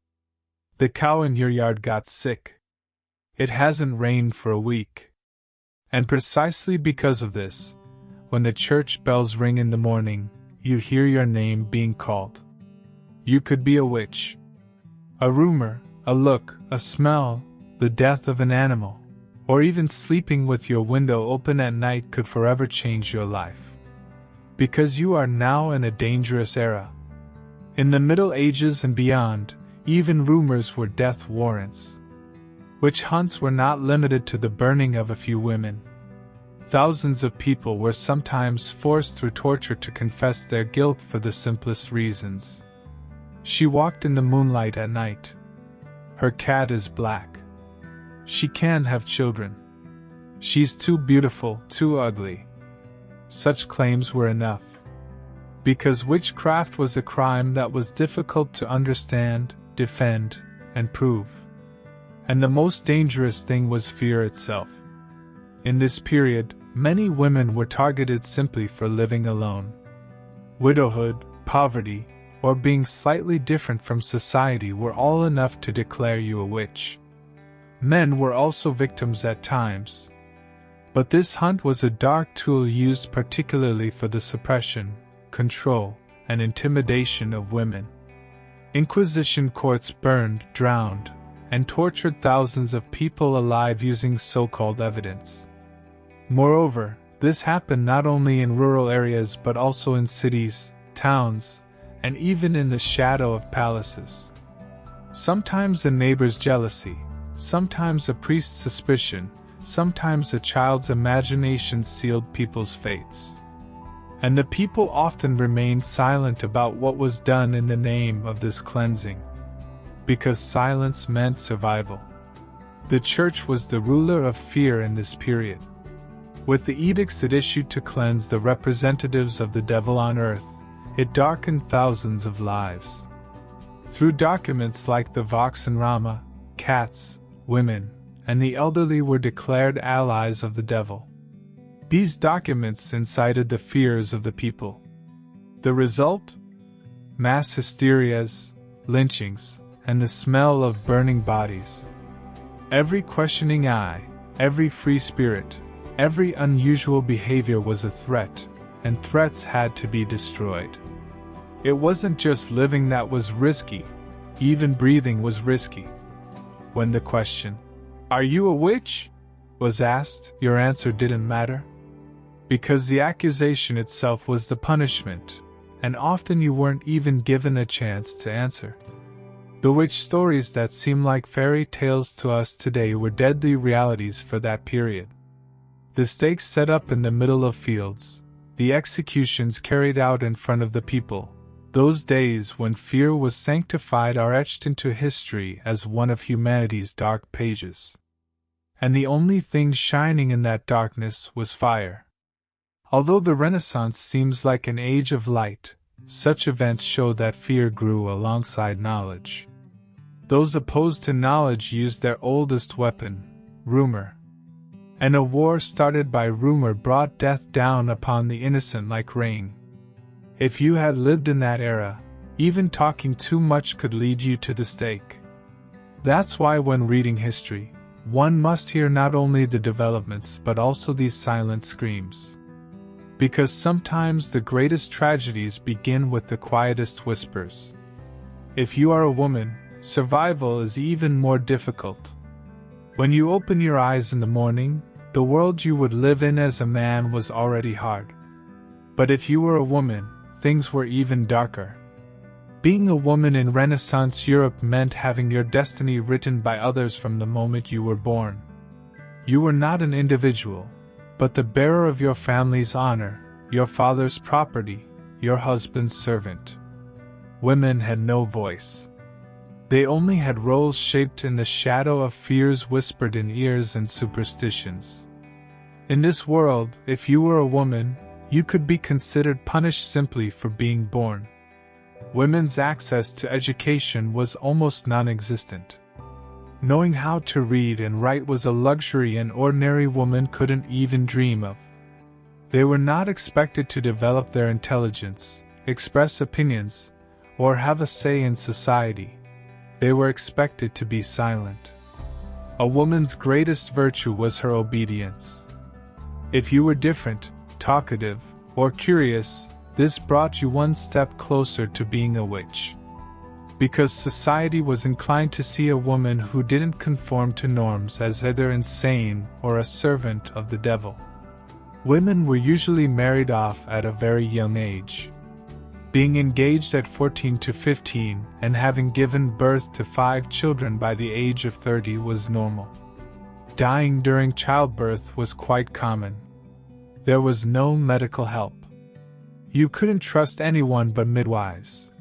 The cow in your yard got sick. It hasn't rained for a week. And precisely because of this, when the church bells ring in the morning, you hear your name being called. You could be a witch. A rumor, a look, a smell, the death of an animal, or even sleeping with your window open at night could forever change your life. Because you are now in a dangerous era. In the Middle Ages and beyond, even rumors were death warrants. Witch hunts were not limited to the burning of a few women. Thousands of people were sometimes forced through torture to confess their guilt for the simplest reasons. She walked in the moonlight at night. Her cat is black. She can't have children. She's too beautiful, too ugly. Such claims were enough. Because witchcraft was a crime that was difficult to understand, defend, and prove. And the most dangerous thing was fear itself. In this period, many women were targeted simply for living alone. Widowhood, poverty, or being slightly different from society were all enough to declare you a witch. Men were also victims at times. But this hunt was a dark tool used particularly for the suppression, control, and intimidation of women. Inquisition courts burned, drowned, and tortured thousands of people alive using so-called evidence. Moreover, this happened not only in rural areas but also in cities, towns, and even in the shadow of palaces. Sometimes a neighbor's jealousy, sometimes a priest's suspicion, sometimes a child's imagination sealed people's fates. And the people often remained silent about what was done in the name of this cleansing. Because silence meant survival. The church was the ruler of fear in this period. With the edicts it issued to cleanse the representatives of the devil on earth, it darkened thousands of lives. Through documents like the Vox and Rama, cats, women, and the elderly were declared allies of the devil. These documents incited the fears of the people. The result? Mass hysterias, lynchings, and the smell of burning bodies. Every questioning eye, every free spirit, every unusual behavior was a threat, and threats had to be destroyed. It wasn't just living that was risky, even breathing was risky. When the question, "Are you a witch?" was asked, your answer didn't matter. Because the accusation itself was the punishment, and often you weren't even given a chance to answer. The witch stories that seem like fairy tales to us today were deadly realities for that period. The stakes set up in the middle of fields, the executions carried out in front of the people, those days when fear was sanctified are etched into history as one of humanity's dark pages. And the only thing shining in that darkness was fire. Although the Renaissance seems like an age of light, such events show that fear grew alongside knowledge. Those opposed to knowledge used their oldest weapon, rumor. and a war started by rumor brought death down upon the innocent like rain. If you had lived in that era, even talking too much could lead you to the stake. That's why when reading history, one must hear not only the developments but also these silent screams. Because sometimes the greatest tragedies begin with the quietest whispers. If you are a woman, survival is even more difficult. When you open your eyes in the morning, the world you would live in as a man was already hard. But if you were a woman, things were even darker. Being a woman in Renaissance Europe meant having your destiny written by others from the moment you were born. You were not an individual, but the bearer of your family's honor, your father's property, your husband's servant. Women had no voice. They only had roles shaped in the shadow of fears whispered in ears and superstitions. In this world, if you were a woman, you could be considered punished simply for being born. Women's access to education was almost non-existent. Knowing how to read and write was a luxury an ordinary woman couldn't even dream of. They were not expected to develop their intelligence, express opinions, or have a say in society. They were expected to be silent. A woman's greatest virtue was her obedience. If you were different, talkative, or curious, this brought you one step closer to being a witch. Because society was inclined to see a woman who didn't conform to norms as either insane or a servant of the devil. Women were usually married off at a very young age. Being engaged at 14 to 15 and having given birth to 5 children by the age of 30 was normal. Dying during childbirth was quite common. There was no medical help. You couldn't trust anyone but midwives.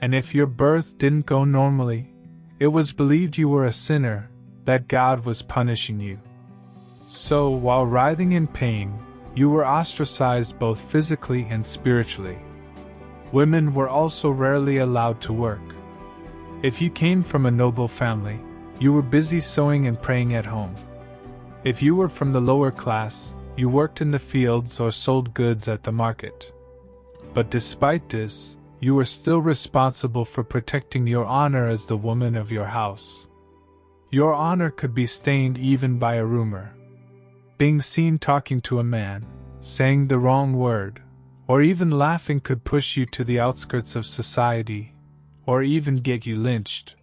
And if your birth didn't go normally, it was believed you were a sinner, that God was punishing you. So, while writhing in pain, you were ostracized both physically and spiritually. Women were also rarely allowed to work. If you came from a noble family, you were busy sewing and praying at home. If you were from the lower class, you worked in the fields or sold goods at the market. But despite this, you were still responsible for protecting your honor as the woman of your house. Your honor could be stained even by a rumor. Being seen talking to a man, saying the wrong word, or even laughing could push you to the outskirts of society, or even get you lynched.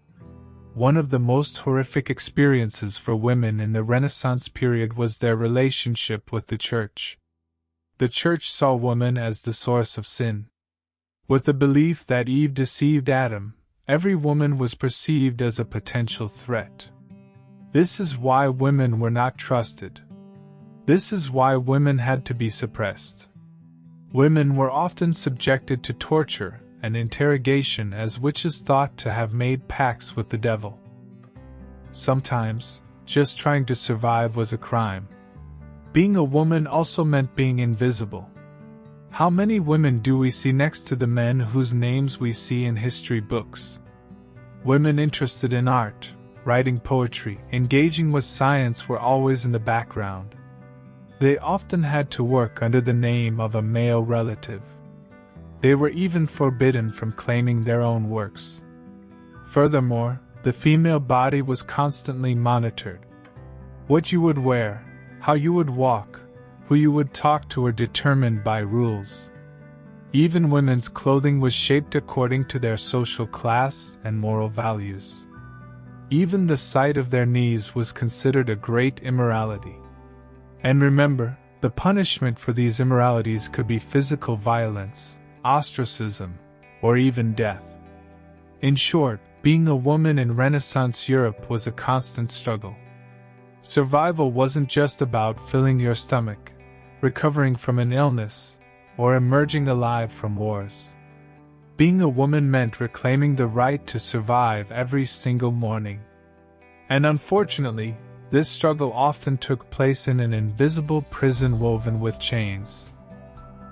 One of the most horrific experiences for women in the Renaissance period was their relationship with the church. The church saw woman as the source of sin. With the belief that Eve deceived Adam, every woman was perceived as a potential threat. This is why women were not trusted. This is why women had to be suppressed. Women were often subjected to torture and interrogation as witches thought to have made pacts with the devil. Sometimes, just trying to survive was a crime. Being a woman also meant being invisible. How many women do we see next to the men whose names we see in history books? Women interested in art, writing poetry, engaging with science were always in the background. They often had to work under the name of a male relative. They were even forbidden from claiming their own works. Furthermore, the female body was constantly monitored. What you would wear, how you would walk, who you would talk to were determined by rules. Even women's clothing was shaped according to their social class and moral values. Even the sight of their knees was considered a great immorality. And remember, the punishment for these immoralities could be physical violence, ostracism, or even death. In short, being a woman in Renaissance Europe was a constant struggle. Survival wasn't just about filling your stomach, recovering from an illness, or emerging alive from wars. Being a woman meant reclaiming the right to survive every single morning. And unfortunately, this struggle often took place in an invisible prison woven with chains.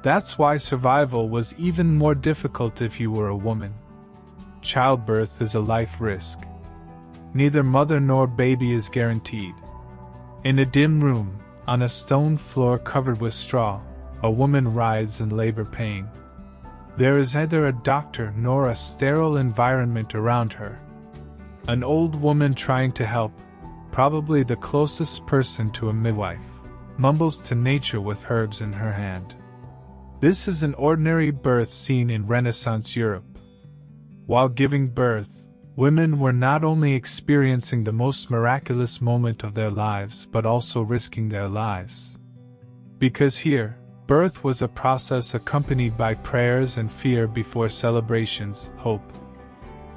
That's why survival was even more difficult if you were a woman. Childbirth is a life risk. Neither mother nor baby is guaranteed. In a dim room, on a stone floor covered with straw, a woman writhes in labor pain. There is neither a doctor nor a sterile environment around her. An old woman trying to help, probably the closest person to a midwife, mumbles to nature with herbs in her hand. This is an ordinary birth scene in Renaissance Europe. While giving birth, women were not only experiencing the most miraculous moment of their lives but also risking their lives. Because here, birth was a process accompanied by prayers and fear before celebrations, hope.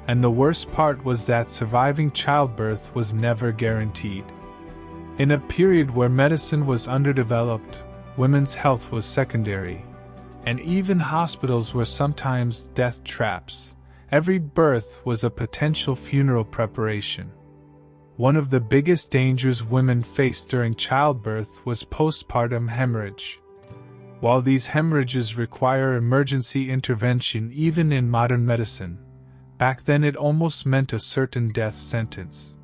And the worst part was that surviving childbirth was never guaranteed. In a period where medicine was underdeveloped, women's health was secondary, and even hospitals were sometimes death traps. Every birth was a potential funeral preparation. One of the biggest dangers women faced during childbirth was postpartum hemorrhage. While these hemorrhages require emergency intervention even in modern medicine, back then it almost meant a certain death sentence.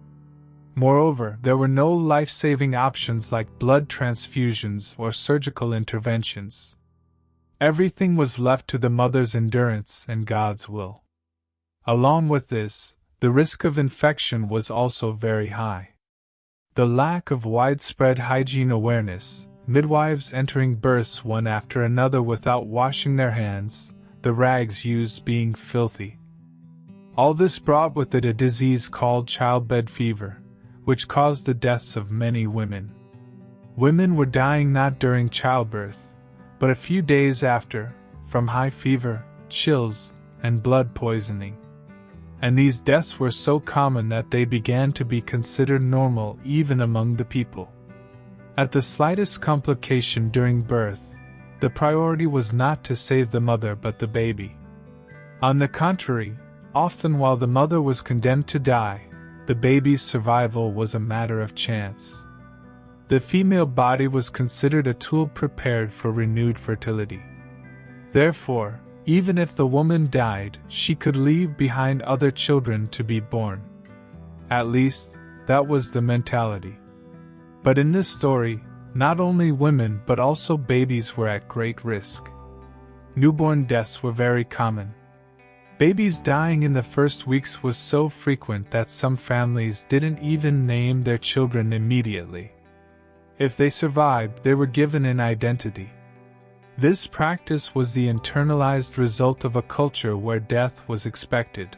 Moreover, there were no life-saving options like blood transfusions or surgical interventions. Everything was left to the mother's endurance and God's will. Along with this, the risk of infection was also very high. The lack of widespread hygiene awareness, midwives entering births one after another without washing their hands, the rags used being filthy. All this brought with it a disease called childbed fever, which caused the deaths of many women. Women were dying not during childbirth, but a few days after, from high fever, chills, and blood poisoning. And these deaths were so common that they began to be considered normal even among the people. At the slightest complication during birth, the priority was not to save the mother but the baby. On the contrary, often while the mother was condemned to die, the baby's survival was a matter of chance. The female body was considered a tool prepared for renewed fertility. Therefore, even if the woman died, she could leave behind other children to be born. At least, that was the mentality. But in this story, not only women but also babies were at great risk. Newborn deaths were very common. Babies dying in the first weeks was so frequent that some families didn't even name their children immediately. If they survived, they were given an identity. This practice was the internalized result of a culture where death was expected.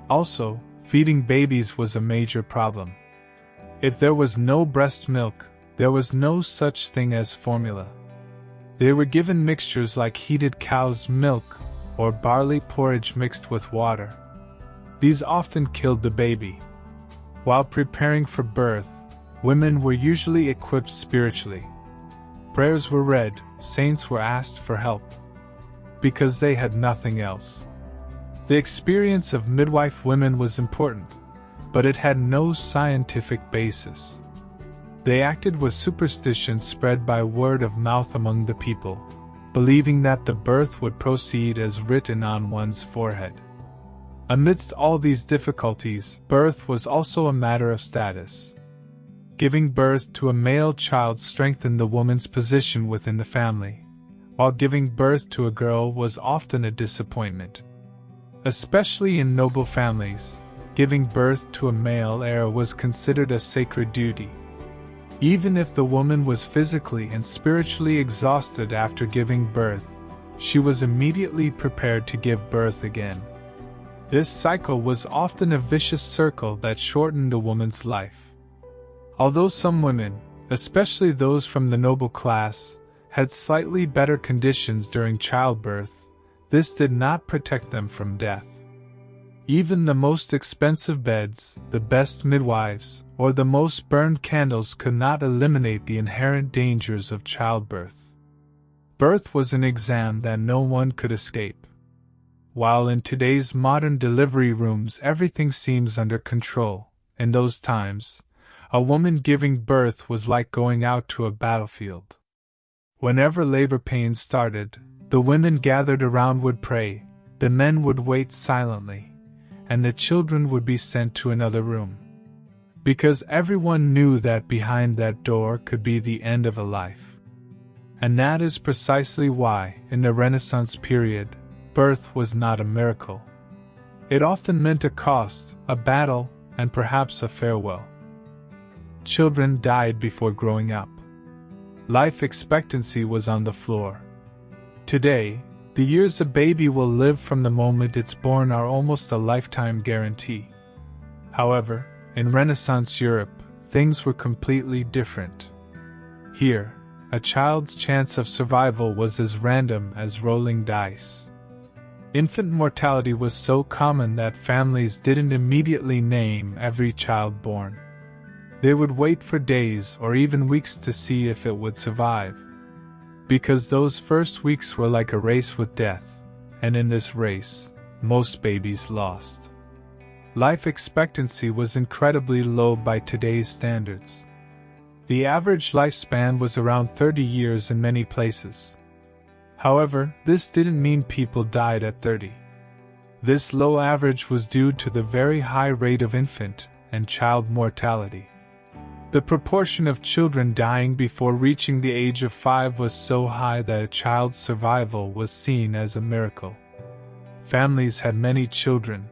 Also, feeding babies was a major problem. If there was no breast milk, there was no such thing as formula. They were given mixtures like heated cow's milk or barley porridge mixed with water. These often killed the baby. While preparing for birth, women were usually equipped spiritually. Prayers were read, saints were asked for help, because they had nothing else. The experience of midwife women was important, but it had no scientific basis. They acted with superstition spread by word of mouth among the people, believing that the birth would proceed as written on one's forehead. Amidst all these difficulties, birth was also a matter of status. Giving birth to a male child strengthened the woman's position within the family, while giving birth to a girl was often a disappointment. Especially in noble families, giving birth to a male heir was considered a sacred duty. Even if the woman was physically and spiritually exhausted after giving birth, she was immediately prepared to give birth again. This cycle was often a vicious circle that shortened the woman's life. Although some women, especially those from the noble class, had slightly better conditions during childbirth, this did not protect them from death. Even the most expensive beds, the best midwives, or the most burned candles could not eliminate the inherent dangers of childbirth. Birth was an exam that no one could escape. While in today's modern delivery rooms everything seems under control, in those times, a woman giving birth was like going out to a battlefield. Whenever labor pains started, the women gathered around would pray, the men would wait silently, and the children would be sent to another room. because everyone knew that behind that door could be the end of a life. And that is precisely why, in the Renaissance period, birth was not a miracle. It often meant a cost, a battle, and perhaps a farewell. Children died before growing up. Life expectancy was on the floor. Today, the years a baby will live from the moment it's born are almost a lifetime guarantee. However, in Renaissance Europe, things were completely different. Here, a child's chance of survival was as random as rolling dice. Infant mortality was so common that families didn't immediately name every child born. They would wait for days or even weeks to see if it would survive. Because those first weeks were like a race with death, and in this race, most babies lost. Life expectancy was incredibly low by today's standards. The average lifespan was around 30 years in many places. However, this didn't mean people died at 30. This low average was due to the very high rate of infant and child mortality. The proportion of children dying before reaching the age of 5 was so high that a child's survival was seen as a miracle. Families had many children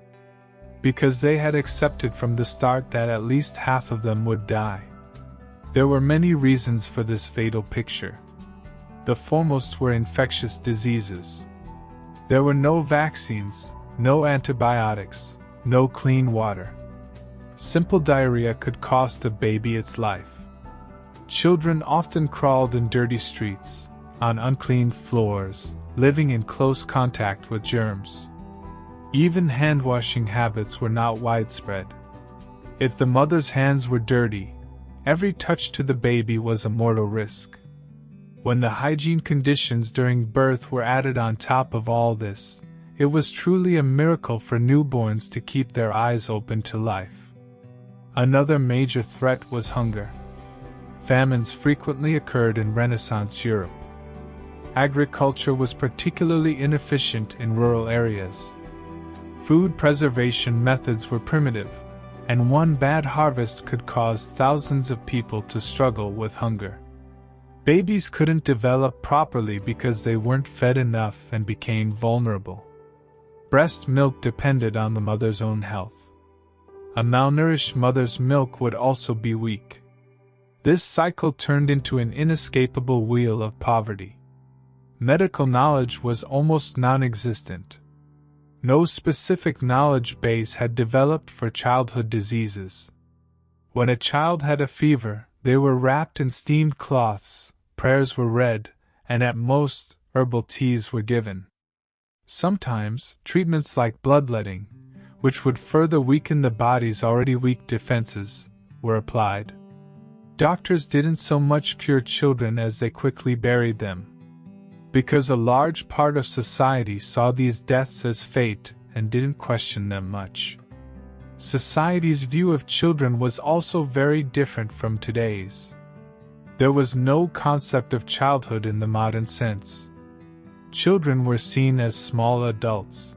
because they had accepted from the start that at least half of them would die. There were many reasons for this fatal picture. The foremost were infectious diseases. There were no vaccines, no antibiotics, no clean water. Simple diarrhea could cost a baby its life. Children often crawled in dirty streets, on unclean floors, living in close contact with germs. Even hand-washing habits were not widespread. If the mother's hands were dirty, every touch to the baby was a mortal risk. When the hygiene conditions during birth were added on top of all this, it was truly a miracle for newborns to keep their eyes open to life. Another major threat was hunger. Famines frequently occurred in Renaissance Europe. Agriculture was particularly inefficient in rural areas. Food preservation methods were primitive, and one bad harvest could cause thousands of people to struggle with hunger. Babies couldn't develop properly because they weren't fed enough and became vulnerable. Breast milk depended on the mother's own health. A malnourished mother's milk would also be weak. This cycle turned into an inescapable wheel of poverty. Medical knowledge was almost non-existent. No specific knowledge base had developed for childhood diseases. When a child had a fever, they were wrapped in steamed cloths, prayers were read, and at most, herbal teas were given. Sometimes, treatments like bloodletting, which would further weaken the body's already weak defenses, were applied. Doctors didn't so much cure children as they quickly buried them. Because a large part of society saw these deaths as fate and didn't question them much. Society's view of children was also very different from today's. There was no concept of childhood in the modern sense. Children were seen as small adults.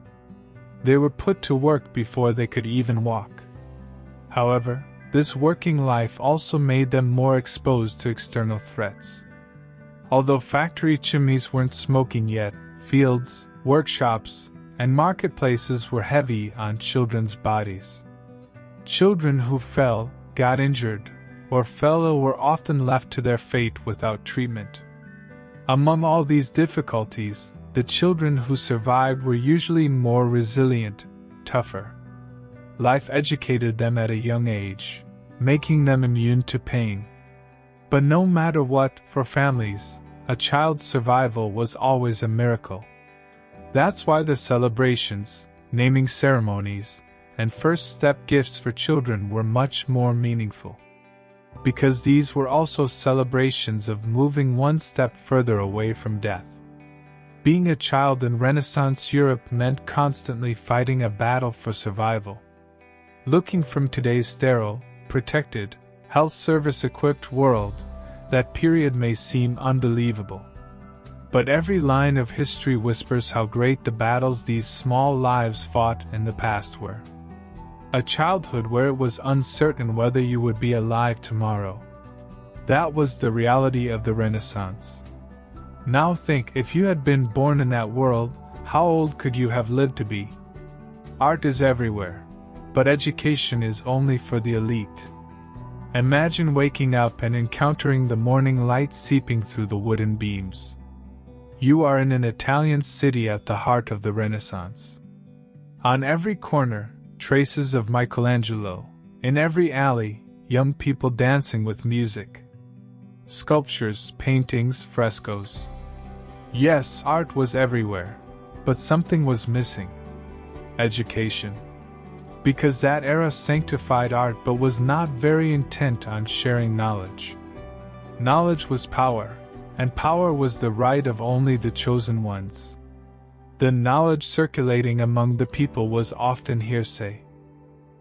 They were put to work before they could even walk. However, this working life also made them more exposed to external threats. Although factory chimneys weren't smoking yet, fields, workshops, and marketplaces were heavy on children's bodies. Children who fell, got injured, or fell ill were often left to their fate without treatment. Among all these difficulties, the children who survived were usually more resilient, tougher. Life educated them at a young age, making them immune to pain. But no matter what, for families, a child's survival was always a miracle. That's why the celebrations, naming ceremonies, and first-step gifts for children were much more meaningful. Because these were also celebrations of moving one step further away from death. Being a child in Renaissance Europe meant constantly fighting a battle for survival. Looking from today's sterile, protected, health service-equipped world, that period may seem unbelievable. But every line of history whispers how great the battles these small lives fought in the past were. A childhood where it was uncertain whether you would be alive tomorrow. That was the reality of the Renaissance. Now think, if you had been born in that world, how old could you have lived to be? Art is everywhere, but education is only for the elite. Imagine waking up and encountering the morning light seeping through the wooden beams. You are in an Italian city at the heart of the Renaissance. On every corner, traces of Michelangelo. In every alley, young people dancing with music. Sculptures, paintings, frescoes. Yes, art was everywhere, but something was missing. Education. Because that era sanctified art but was not very intent on sharing knowledge. Knowledge was power, and power was the right of only the chosen ones. The knowledge circulating among the people was often hearsay.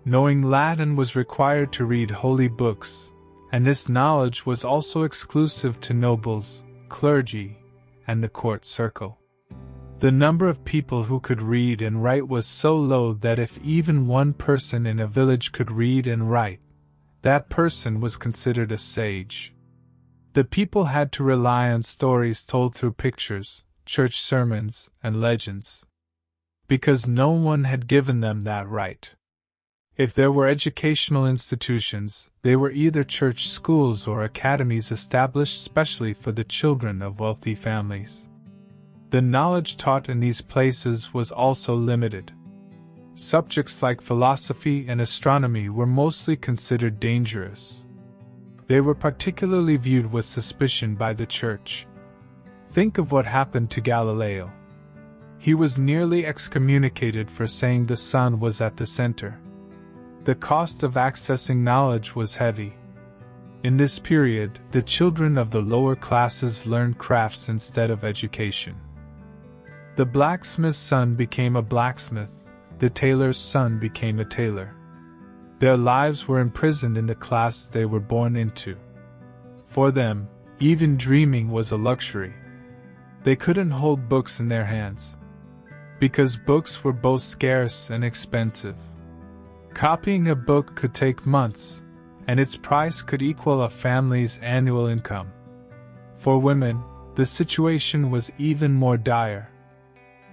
Knowing Latin was required to read holy books, and this knowledge was also exclusive to nobles, clergy, and the court circle. The number of people who could read and write was so low that if even one person in a village could read and write, that person was considered a sage. The people had to rely on stories told through pictures, church sermons, and legends. Because no one had given them that right. If there were educational institutions, they were either church schools or academies established specially for the children of wealthy families. The knowledge taught in these places was also limited. Subjects like philosophy and astronomy were mostly considered dangerous. They were particularly viewed with suspicion by the church. Think of what happened to Galileo. He was nearly excommunicated for saying the sun was at the center. The cost of accessing knowledge was heavy. In this period, the children of the lower classes learned crafts instead of education. The blacksmith's son became a blacksmith, the tailor's son became a tailor. Their lives were imprisoned in the class they were born into. For them, even dreaming was a luxury. They couldn't hold books in their hands, because books were both scarce and expensive. Copying a book could take months, and its price could equal a family's annual income. For women, the situation was even more dire.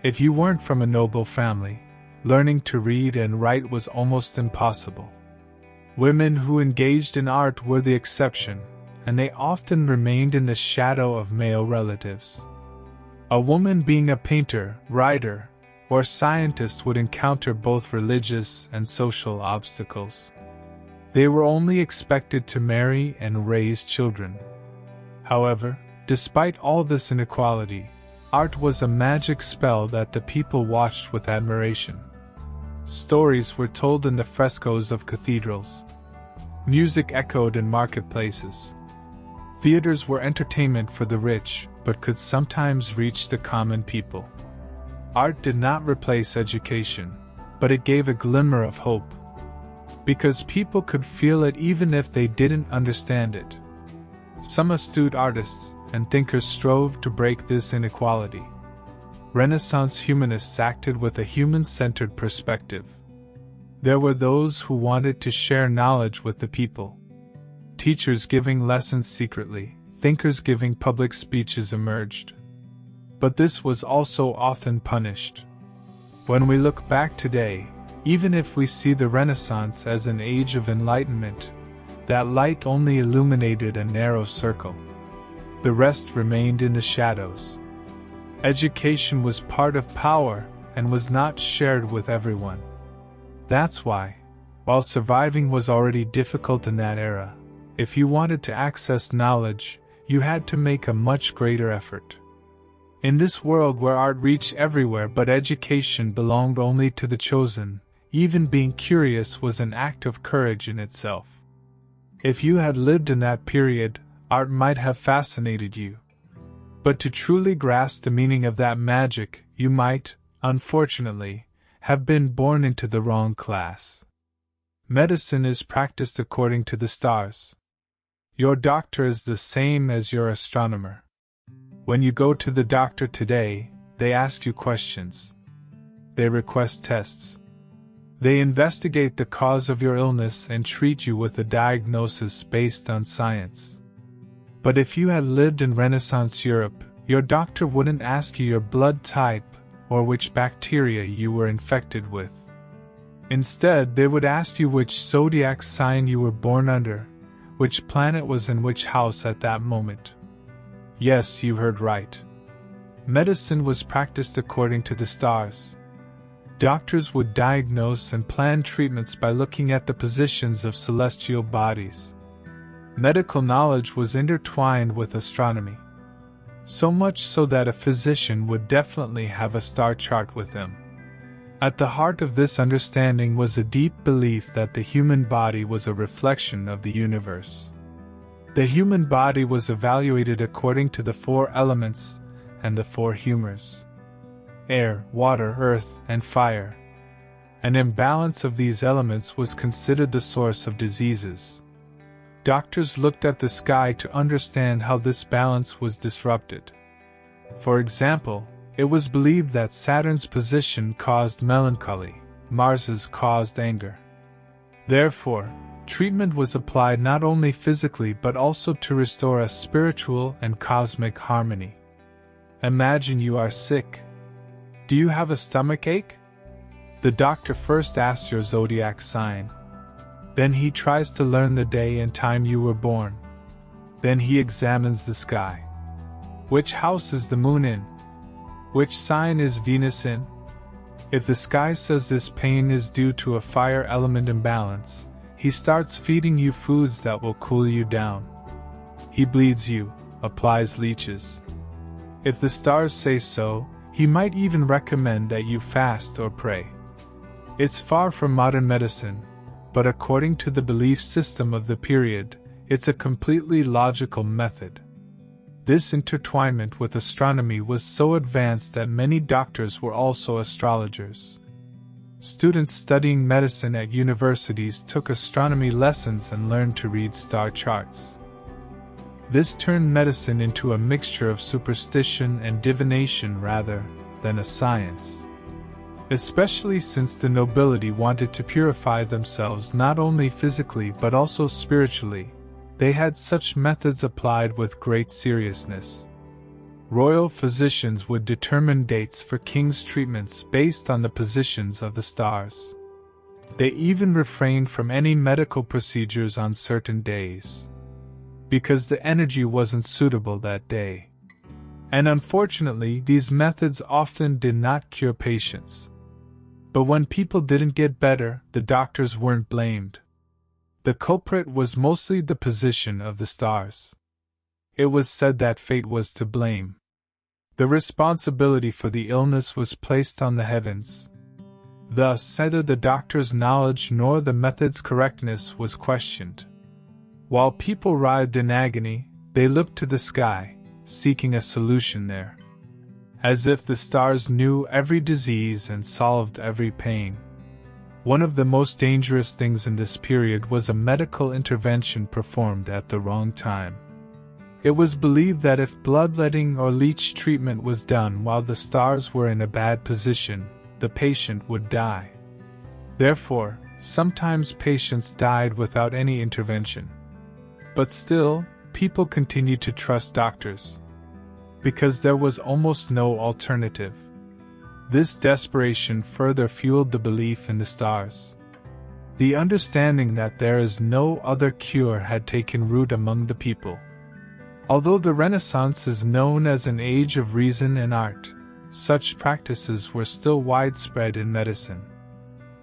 If you weren't from a noble family, learning to read and write was almost impossible. Women who engaged in art were the exception, and they often remained in the shadow of male relatives. A woman being a painter, writer, or scientist would encounter both religious and social obstacles. They were only expected to marry and raise children. However, despite all this inequality, art was a magic spell that the people watched with admiration. Stories were told in the frescoes of cathedrals. Music echoed in marketplaces. Theaters were entertainment for the rich, but could sometimes reach the common people. Art did not replace education, but it gave a glimmer of hope. Because people could feel it even if they didn't understand it. Some astute artists and thinkers strove to break this inequality. Renaissance humanists acted with a human-centered perspective. There were those who wanted to share knowledge with the people. Teachers giving lessons secretly, thinkers giving public speeches emerged. But this was also often punished. When we look back today, even if we see the Renaissance as an age of enlightenment, that light only illuminated a narrow circle. The rest remained in the shadows. Education was part of power and was not shared with everyone. That's why, while surviving was already difficult in that era, if you wanted to access knowledge, you had to make a much greater effort. In this world where art reached everywhere but education belonged only to the chosen, even being curious was an act of courage in itself. If you had lived in that period, art might have fascinated you. But to truly grasp the meaning of that magic, you might, unfortunately, have been born into the wrong class. Medicine is practiced according to the stars. Your doctor is the same as your astronomer. When you go to the doctor today, they ask you questions. They request tests. They investigate the cause of your illness and treat you with a diagnosis based on science. But if you had lived in Renaissance Europe, your doctor wouldn't ask you your blood type or which bacteria you were infected with. Instead, they would ask you which zodiac sign you were born under, which planet was in which house at that moment. Yes, you heard right. Medicine was practiced according to the stars. Doctors would diagnose and plan treatments by looking at the positions of celestial bodies. Medical knowledge was intertwined with astronomy. So much so that a physician would definitely have a star chart with him. At the heart of this understanding was a deep belief that the human body was a reflection of the universe. The human body was evaluated according to the 4 elements and the 4 humors: air, water, earth, and fire. An imbalance of these elements was considered the source of diseases. Doctors looked at the sky to understand how this balance was disrupted. For example, it was believed that Saturn's position caused melancholy, Mars's caused anger. Therefore, treatment was applied not only physically but also to restore a spiritual and cosmic harmony. Imagine you are sick. Do you have a stomachache? The doctor first asks your zodiac sign. Then he tries to learn the day and time you were born. Then he examines the sky. Which house is the moon in? Which sign is Venus in? If the sky says this pain is due to a fire element imbalance, he starts feeding you foods that will cool you down. He bleeds you, applies leeches. If the stars say so, he might even recommend that you fast or pray. It's far from modern medicine, but according to the belief system of the period, it's a completely logical method. This intertwinement with astronomy was so advanced that many doctors were also astrologers. Students studying medicine at universities took astronomy lessons and learned to read star charts. This turned medicine into a mixture of superstition and divination rather than a science. Especially since the nobility wanted to purify themselves not only physically but also spiritually, they had such methods applied with great seriousness. Royal physicians would determine dates for kings' treatments based on the positions of the stars. They even refrained from any medical procedures on certain days, because the energy wasn't suitable that day. And unfortunately, these methods often did not cure patients. But when people didn't get better, the doctors weren't blamed. The culprit was mostly the position of the stars. It was said that fate was to blame. The responsibility for the illness was placed on the heavens. Thus, neither the doctor's knowledge nor the method's correctness was questioned. While people writhed in agony, they looked to the sky, seeking a solution there. As if the stars knew every disease and solved every pain. One of the most dangerous things in this period was a medical intervention performed at the wrong time. It was believed that if bloodletting or leech treatment was done while the stars were in a bad position, the patient would die. Therefore, sometimes patients died without any intervention. But still, people continued to trust doctors, because there was almost no alternative. This desperation further fueled the belief in the stars. The understanding that there is no other cure had taken root among the people. Although the Renaissance is known as an age of reason and art, such practices were still widespread in medicine.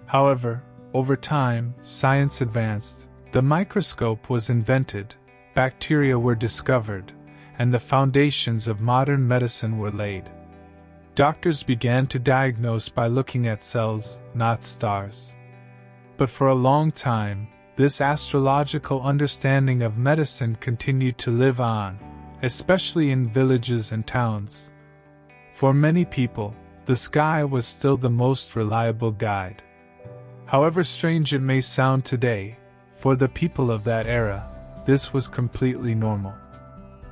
However, over time, science advanced, the microscope was invented, bacteria were discovered, and the foundations of modern medicine were laid. Doctors began to diagnose by looking at cells, not stars. But for a long time, this astrological understanding of medicine continued to live on, especially in villages and towns. For many people, the sky was still the most reliable guide. However strange it may sound today, for the people of that era, this was completely normal.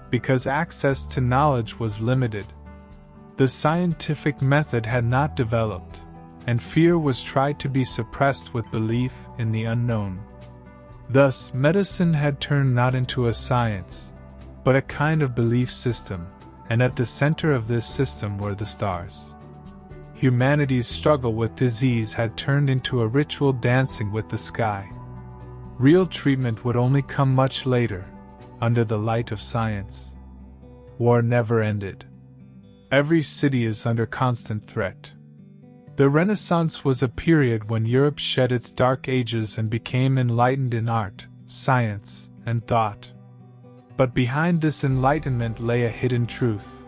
Because access to knowledge was limited. The scientific method had not developed, and fear was tried to be suppressed with belief in the unknown. Thus, medicine had turned not into a science, but a kind of belief system, and at the center of this system were the stars. Humanity's struggle with disease had turned into a ritual dancing with the sky. Real treatment would only come much later, under the light of science. War never ended. Every city is under constant threat. The Renaissance was a period when Europe shed its dark ages and became enlightened in art, science, and thought. But behind this enlightenment lay a hidden truth.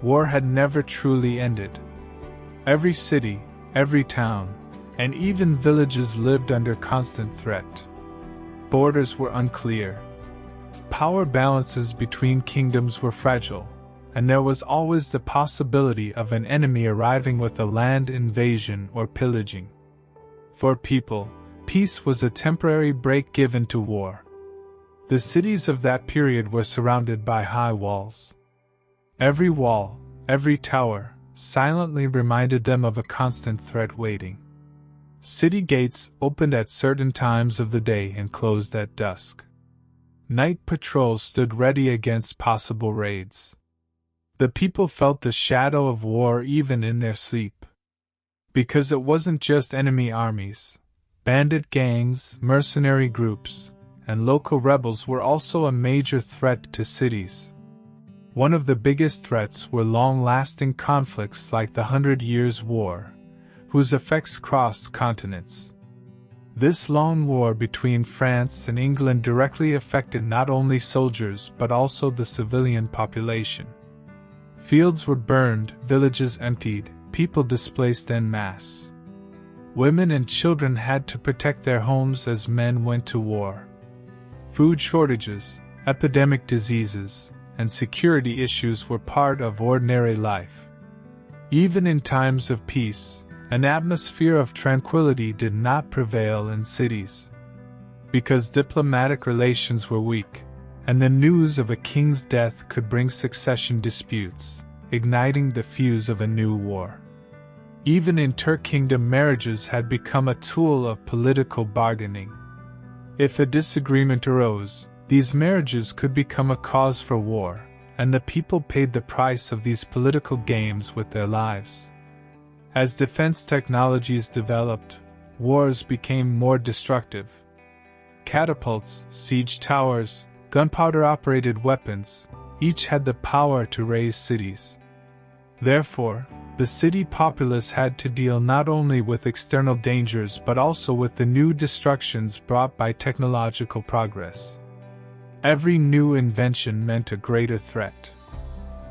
War had never truly ended. Every city, every town, and even villages lived under constant threat. Borders were unclear. Power balances between kingdoms were fragile, and there was always the possibility of an enemy arriving with a land invasion or pillaging. For people, peace was a temporary break given to war. The cities of that period were surrounded by high walls. Every wall, every tower, silently reminded them of a constant threat waiting. City gates opened at certain times of the day and closed at dusk. Night patrols stood ready against possible raids. The people felt the shadow of war even in their sleep. Because it wasn't just enemy armies, bandit gangs, mercenary groups, and local rebels were also a major threat to cities. One of the biggest threats were long-lasting conflicts like the 100 Years' War, whose effects crossed continents. This long war between France and England directly affected not only soldiers but also the civilian population. Fields were burned, villages emptied, people displaced en masse. Women and children had to protect their homes as men went to war. Food shortages, epidemic diseases, and security issues were part of ordinary life. Even in times of peace, an atmosphere of tranquility did not prevail in cities. Because diplomatic relations were weak, and the news of a king's death could bring succession disputes, igniting the fuse of a new war. Even in Turk kingdom, marriages had become a tool of political bargaining. If a disagreement arose, these marriages could become a cause for war, and the people paid the price of these political games with their lives. As defense technologies developed, wars became more destructive. Catapults, siege towers, gunpowder-operated weapons, each had the power to raze cities. Therefore, the city populace had to deal not only with external dangers but also with the new destructions brought by technological progress. Every new invention meant a greater threat.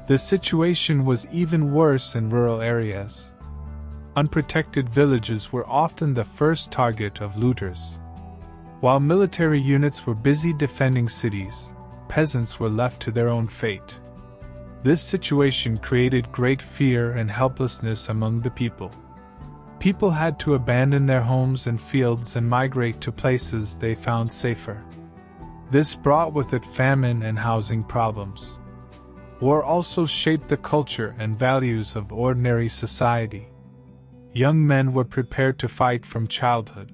The situation was even worse in rural areas. Unprotected villages were often the first target of looters. While military units were busy defending cities, peasants were left to their own fate. This situation created great fear and helplessness among the people. People had to abandon their homes and fields and migrate to places they found safer. This brought with it famine and housing problems. War also shaped the culture and values of ordinary society. Young men were prepared to fight from childhood.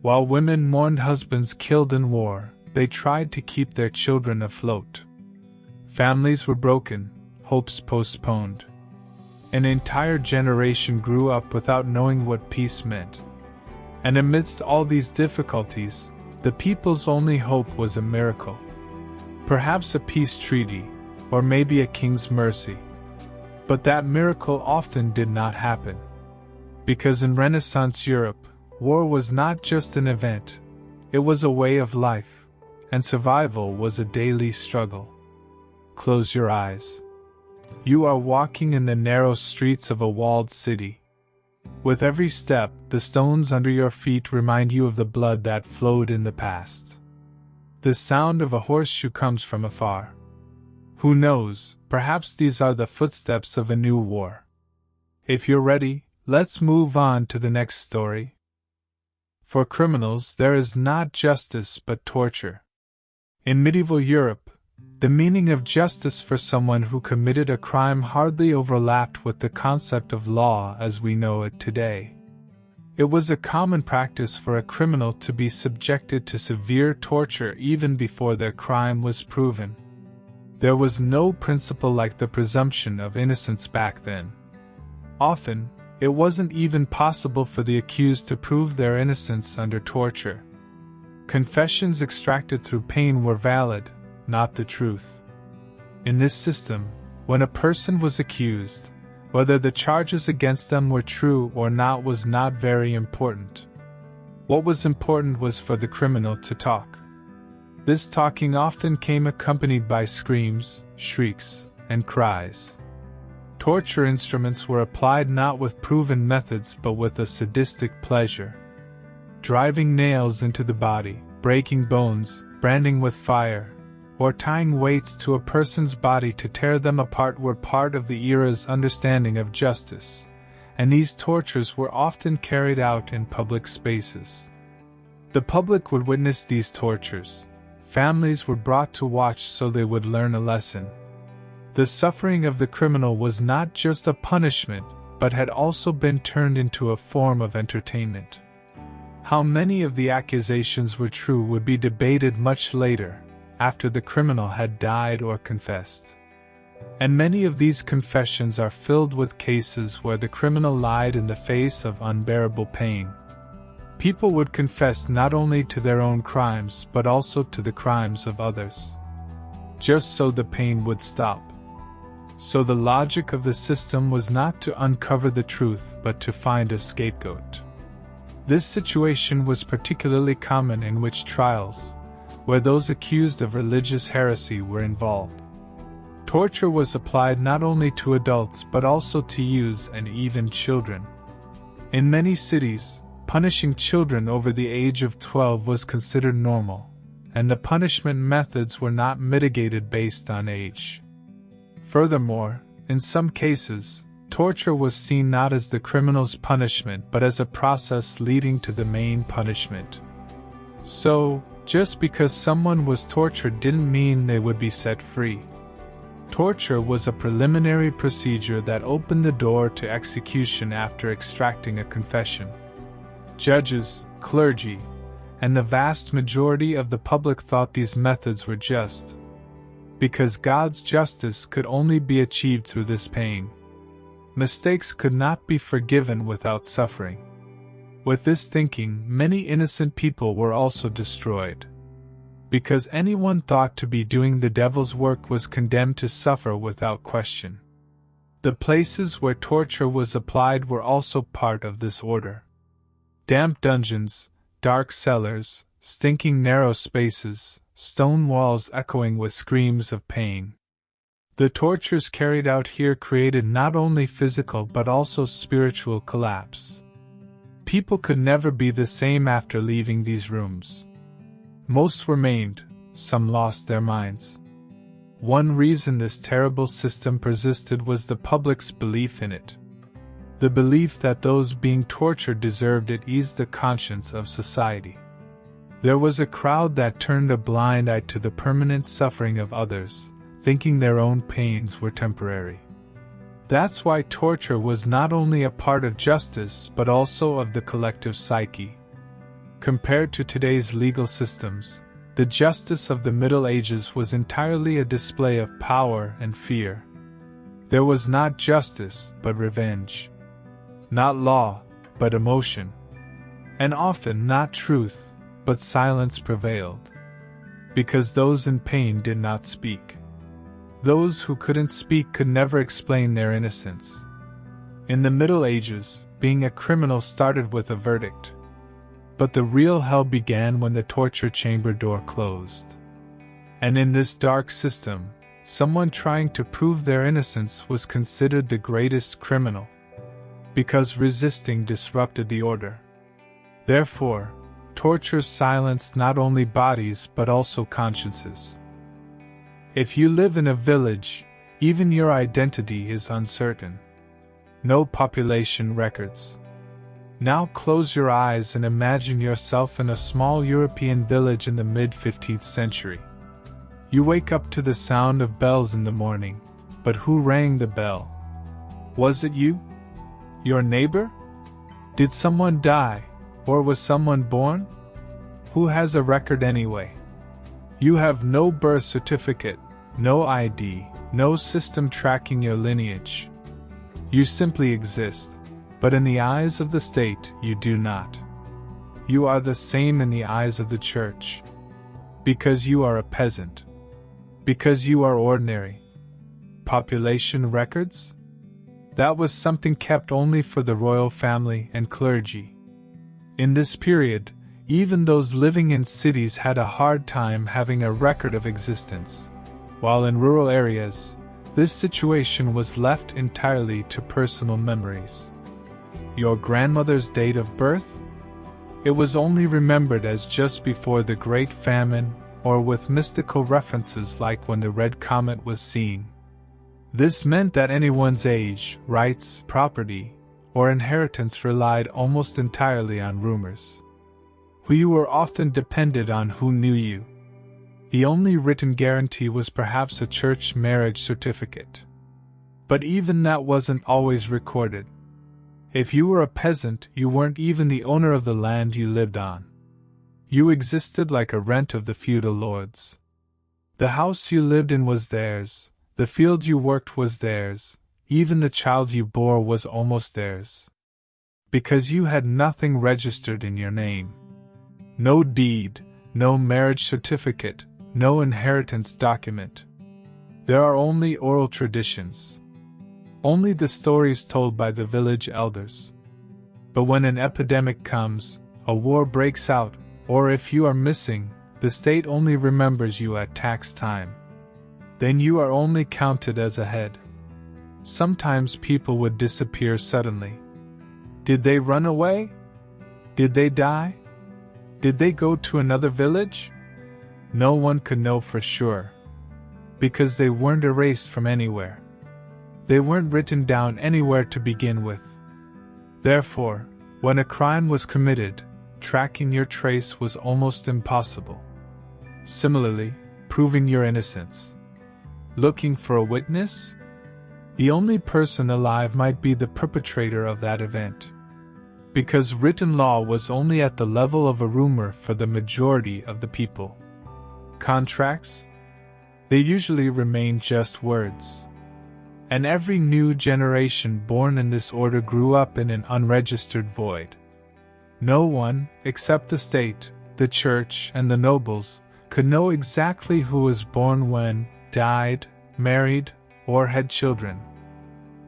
While women mourned husbands killed in war, they tried to keep their children afloat. Families were broken, hopes postponed. An entire generation grew up without knowing what peace meant. And amidst all these difficulties, the people's only hope was a miracle. Perhaps a peace treaty, or maybe a king's mercy. But that miracle often did not happen. Because in Renaissance Europe, war was not just an event, it was a way of life, and survival was a daily struggle. Close your eyes. You are walking in the narrow streets of a walled city. With every step, the stones under your feet remind you of the blood that flowed in the past. The sound of a horseshoe comes from afar. Who knows, perhaps these are the footsteps of a new war. If you're ready, let's move on to the next story. For criminals, there is not justice but torture. In medieval Europe, The meaning of justice for someone who committed a crime hardly overlapped with the concept of law as we know it today. It was a common practice for a criminal to be subjected to severe torture even before their crime was proven. There was no principle like the presumption of innocence back then. Often, it wasn't even possible for the accused to prove their innocence under torture. Confessions extracted through pain were valid, not the truth. In this system, when a person was accused, whether the charges against them were true or not was not very important. What was important was for the criminal to talk. This talking often came accompanied by screams, shrieks, and cries. Torture instruments were applied not with proven methods but with a sadistic pleasure. Driving nails into the body, breaking bones, branding with fire, or tying weights to a person's body to tear them apart were part of the era's understanding of justice, and these tortures were often carried out in public spaces. The public would witness these tortures. Families were brought to watch so they would learn a lesson. The suffering of the criminal was not just a punishment, but had also been turned into a form of entertainment. How many of the accusations were true would be debated much later, after the criminal had died or confessed. And many of these confessions are filled with cases where the criminal lied in the face of unbearable pain. People would confess not only to their own crimes but also to the crimes of others, just so the pain would stop. So the logic of the system was not to uncover the truth but to find a scapegoat. This situation was particularly common in witch trials, where those accused of religious heresy were involved. Torture was applied not only to adults but also to youths and even children. In many cities, punishing children over the age of 12 was considered normal, and the punishment methods were not mitigated based on age. Furthermore, in some cases, torture was seen not as the criminal's punishment but as a process leading to the main punishment. So, just because someone was tortured didn't mean they would be set free. Torture was a preliminary procedure that opened the door to execution after extracting a confession. Judges, clergy, and the vast majority of the public thought these methods were just, because God's justice could only be achieved through this pain. Mistakes could not be forgiven without suffering. With this thinking, many innocent people were also destroyed. Because anyone thought to be doing the devil's work was condemned to suffer without question. The places where torture was applied were also part of this order. Damp dungeons, dark cellars, stinking narrow spaces, stone walls echoing with screams of pain. The tortures carried out here created not only physical but also spiritual collapse. People could never be the same after leaving these rooms. Most were maimed, some lost their minds. One reason this terrible system persisted was the public's belief in it. The belief that those being tortured deserved it eased the conscience of society. There was a crowd that turned a blind eye to the permanent suffering of others, thinking their own pains were temporary. That's why torture was not only a part of justice but also of the collective psyche. Compared to today's legal systems, the justice of the Middle Ages was entirely a display of power and fear. There was not justice but revenge. Not law, but emotion. And often not truth, but silence prevailed. Because those in pain did not speak. Those who couldn't speak could never explain their innocence. In the Middle Ages, being a criminal started with a verdict. But the real hell began when the torture chamber door closed. And in this dark system, someone trying to prove their innocence was considered the greatest criminal. Because resisting disrupted the order. Therefore, torture silenced not only bodies but also consciences. If you live in a village, even your identity is uncertain. No population records. Now close your eyes and imagine yourself in a small European village in the mid-15th century. You wake up to the sound of bells in the morning, but who rang the bell? Was it you? Your neighbor? Did someone die, or was someone born? Who has a record anyway? You have no birth certificate, no ID, no system tracking your lineage. You simply exist, but in the eyes of the state, you do not. You are the same in the eyes of the church. Because you are a peasant. Because you are ordinary. Population records? That was something kept only for the royal family and clergy. In this period, even those living in cities had a hard time having a record of existence, while in rural areas, this situation was left entirely to personal memories. Your grandmother's date of birth? It was only remembered as just before the Great Famine, or with mystical references like when the red comet was seen. This meant that anyone's age, rights, property, or inheritance relied almost entirely on rumors. Who you were often depended on who knew you. The only written guarantee was perhaps a church marriage certificate. But even that wasn't always recorded. If you were a peasant, you weren't even the owner of the land you lived on. You existed like a rent of the feudal lords. The house you lived in was theirs, the field you worked was theirs, even the child you bore was almost theirs. Because you had nothing registered in your name. No deed, no marriage certificate, no inheritance document. There are only oral traditions. Only the stories told by the village elders. But when an epidemic comes, a war breaks out, or if you are missing, the state only remembers you at tax time. Then you are only counted as a head. Sometimes people would disappear suddenly. Did they run away? Did they die? Did they go to another village? No one could know for sure. Because they weren't erased from anywhere. They weren't written down anywhere to begin with. Therefore, when a crime was committed, tracking your trace was almost impossible. Similarly, proving your innocence. Looking for a witness? The only person alive might be the perpetrator of that event. Because written law was only at the level of a rumor for the majority of the people. Contracts? They usually remain just words. And every new generation born in this order grew up in an unregistered void. No one, except the state, the church, and the nobles, could know exactly who was born when, died, married, or had children.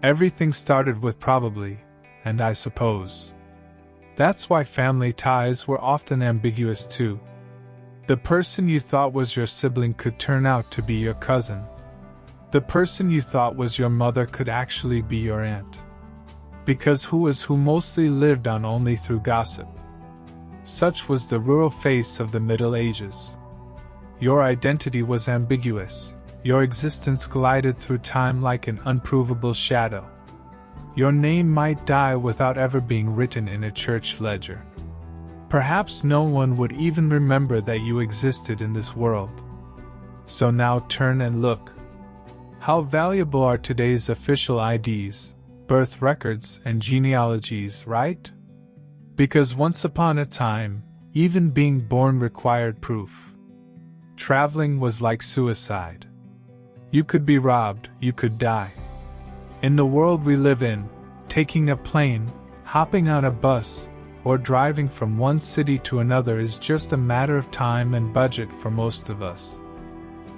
Everything started with probably, and I suppose. That's why family ties were often ambiguous too. The person you thought was your sibling could turn out to be your cousin. The person you thought was your mother could actually be your aunt. Because who was who mostly lived on only through gossip. Such was the rural face of the Middle Ages. Your identity was ambiguous. Your existence glided through time like an unprovable shadow. Your name might die without ever being written in a church ledger. Perhaps no one would even remember that you existed in this world. So now turn and look. How valuable are today's official IDs, birth records, and genealogies, right? Because once upon a time, even being born required proof. Traveling was like suicide. You could be robbed, you could die. In the world we live in, taking a plane, hopping on a bus, or driving from one city to another is just a matter of time and budget for most of us.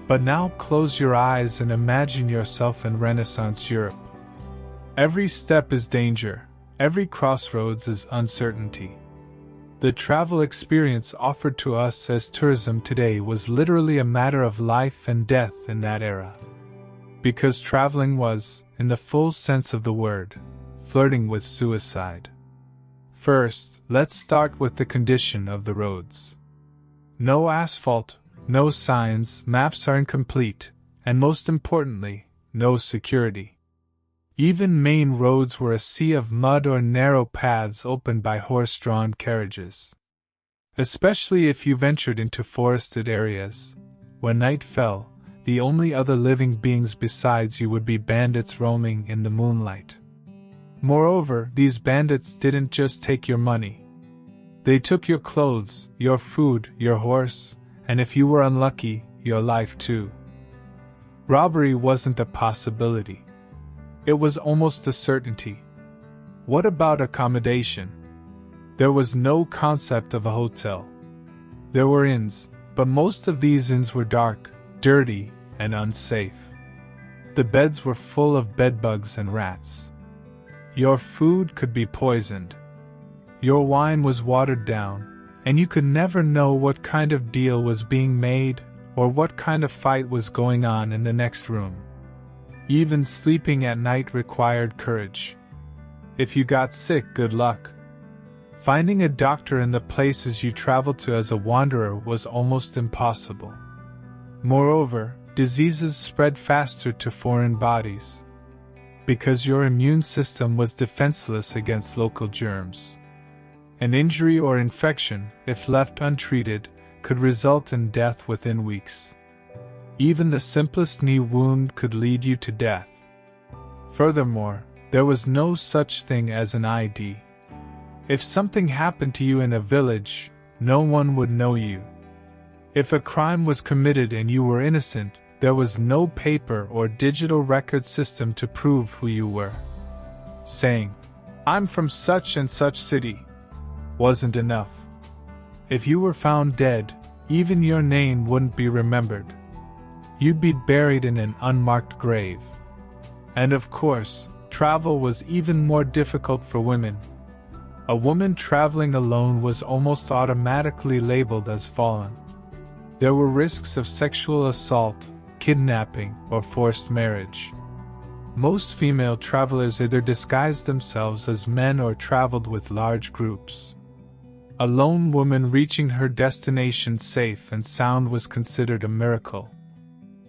But now close your eyes and imagine yourself in Renaissance Europe. Every step is danger, every crossroads is uncertainty. The travel experience offered to us as tourism today was literally a matter of life and death in that era. Because traveling was, in the full sense of the word, flirting with suicide. First, let's start with the condition of the roads. No asphalt, no signs, maps are incomplete, and most importantly, no security. Even main roads were a sea of mud or narrow paths opened by horse-drawn carriages. Especially if you ventured into forested areas. When night fell, the only other living beings besides you would be bandits roaming in the moonlight. Moreover, these bandits didn't just take your money. They took your clothes, your food, your horse, and if you were unlucky, your life too. Robbery wasn't a possibility. It was almost a certainty. What about accommodation? There was no concept of a hotel. There were inns, but most of these inns were dark, dirty, and unsafe. The beds were full of bedbugs and rats. Your food could be poisoned. Your wine was watered down, and you could never know what kind of deal was being made or what kind of fight was going on in the next room. Even sleeping at night required courage. If you got sick, good luck. Finding a doctor in the places you traveled to as a wanderer was almost impossible. Moreover, diseases spread faster to foreign bodies, because your immune system was defenseless against local germs. An injury or infection, if left untreated, could result in death within weeks. Even the simplest knee wound could lead you to death. Furthermore, there was no such thing as an ID. If something happened to you in a village, no one would know you. If a crime was committed and you were innocent, there was no paper or digital record system to prove who you were. Saying, "I'm from such and such city," wasn't enough. If you were found dead, even your name wouldn't be remembered. You'd be buried in an unmarked grave. And of course, travel was even more difficult for women. A woman traveling alone was almost automatically labeled as fallen. There were risks of sexual assault, kidnapping, or forced marriage. Most female travelers either disguised themselves as men or traveled with large groups. A lone woman reaching her destination safe and sound was considered a miracle.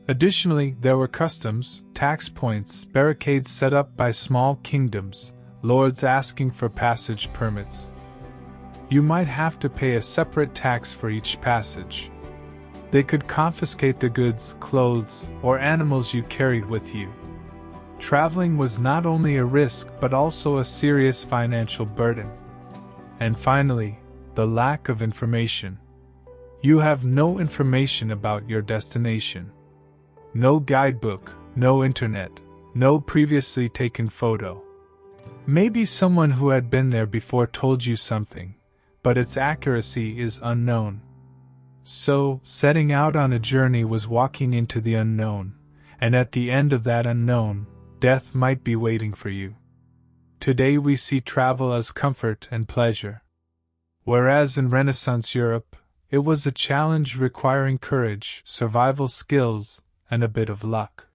Additionally, there were customs, tax points, barricades set up by small kingdoms, lords asking for passage permits. You might have to pay a separate tax for each passage. They could confiscate the goods, clothes, or animals you carried with you. Traveling was not only a risk but also a serious financial burden. And finally, the lack of information. You have no information about your destination. No guidebook, no internet, no previously taken photo. Maybe someone who had been there before told you something, but its accuracy is unknown. So, setting out on a journey was walking into the unknown, and at the end of that unknown, death might be waiting for you. Today we see travel as comfort and pleasure. Whereas in Renaissance Europe, it was a challenge requiring courage, survival skills, and a bit of luck.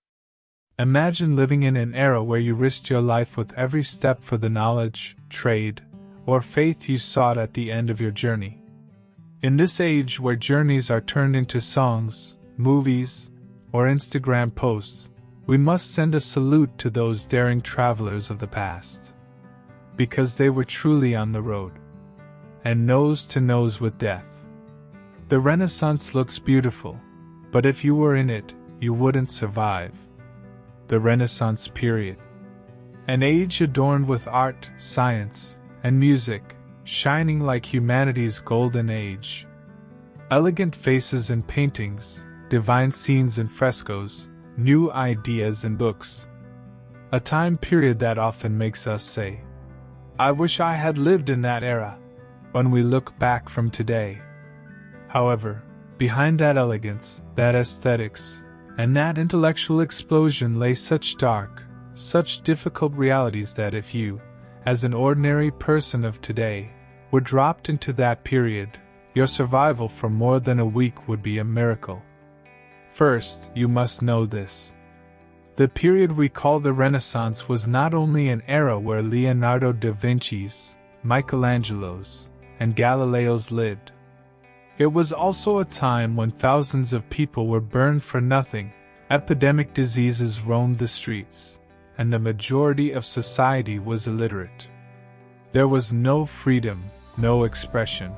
Imagine living in an era where you risked your life with every step for the knowledge, trade, or faith you sought at the end of your journey. In this age where journeys are turned into songs, movies, or Instagram posts, we must send a salute to those daring travelers of the past. Because they were truly on the road, and nose to nose with death. The Renaissance looks beautiful, but if you were in it, you wouldn't survive. The Renaissance period. An age adorned with art, science, and music, shining like humanity's golden age. Elegant faces in paintings, divine scenes in frescoes, new ideas in books. A time period that often makes us say, "I wish I had lived in that era," when we look back from today. However, behind that elegance, that aesthetics, and that intellectual explosion lay such dark, such difficult realities that if you, as an ordinary person of today, were dropped into that period, your survival for more than a week would be a miracle. First, you must know this. The period we call the Renaissance was not only an era where Leonardo da Vinci's, Michelangelo's, and Galileo's lived. It was also a time when thousands of people were burned for nothing, epidemic diseases roamed the streets, and the majority of society was illiterate. There was no freedom, no expression.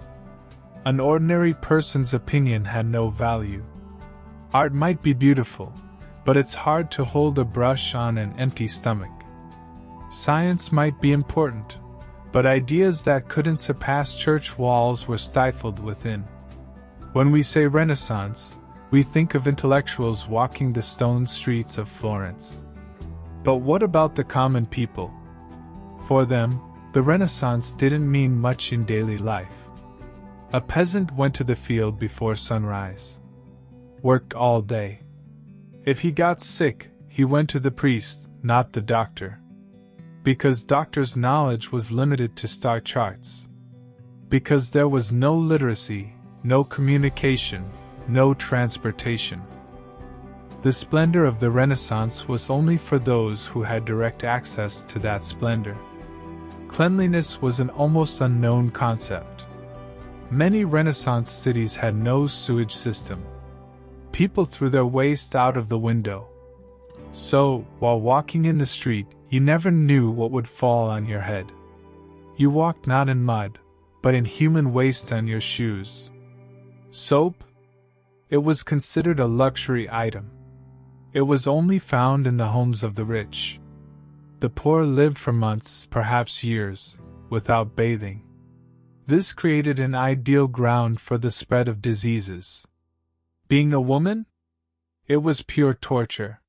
An ordinary person's opinion had no value. Art might be beautiful, but it's hard to hold a brush on an empty stomach. Science might be important, but ideas that couldn't surpass church walls were stifled within. When we say Renaissance, we think of intellectuals walking the stone streets of Florence. But what about the common people? For them, the Renaissance didn't mean much in daily life. A peasant went to the field before sunrise, worked all day. If he got sick, he went to the priest, not the doctor. Because doctors' knowledge was limited to star charts. Because there was no literacy, no communication, no transportation. The splendor of the Renaissance was only for those who had direct access to that splendor. Cleanliness was an almost unknown concept. Many Renaissance cities had no sewage system. People threw their waste out of the window. So, while walking in the street, you never knew what would fall on your head. You walked not in mud, but in human waste on your shoes. Soap? It was considered a luxury item. It was only found in the homes of the rich. The poor lived for months, perhaps years, without bathing. This created an ideal ground for the spread of diseases. Being a woman? It was pure torture.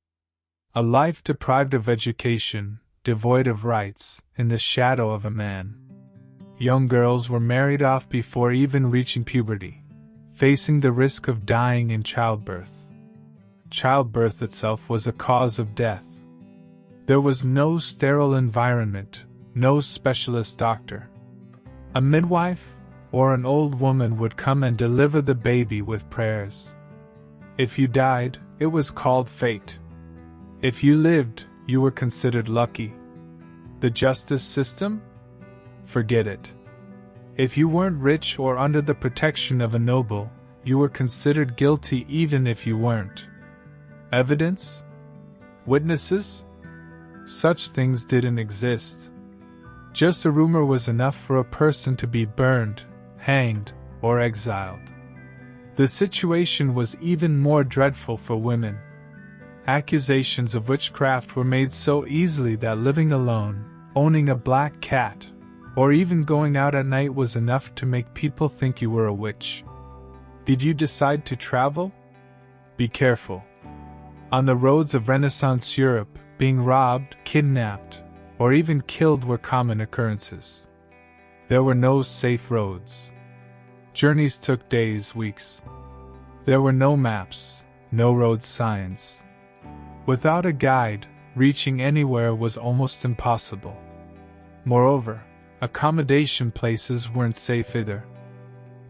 A life deprived of education, devoid of rights, in the shadow of a man. Young girls were married off before even reaching puberty, facing the risk of dying in childbirth. Childbirth itself was a cause of death. There was no sterile environment, no specialist doctor. A midwife, or an old woman would come and deliver the baby with prayers. If you died, it was called fate. If you lived, you were considered lucky. The justice system? Forget it. If you weren't rich or under the protection of a noble, you were considered guilty even if you weren't. Evidence? Witnesses? Such things didn't exist. Just a rumor was enough for a person to be burned, hanged, or exiled. The situation was even more dreadful for women. Accusations of witchcraft were made so easily that living alone, owning a black cat, or even going out at night was enough to make people think you were a witch. Did you decide to travel? Be careful. On the roads of Renaissance Europe, being robbed, kidnapped, or even killed were common occurrences. There were no safe roads. Journeys took days, weeks. There were no maps, no road signs. Without a guide, reaching anywhere was almost impossible. Moreover, accommodation places weren't safe either.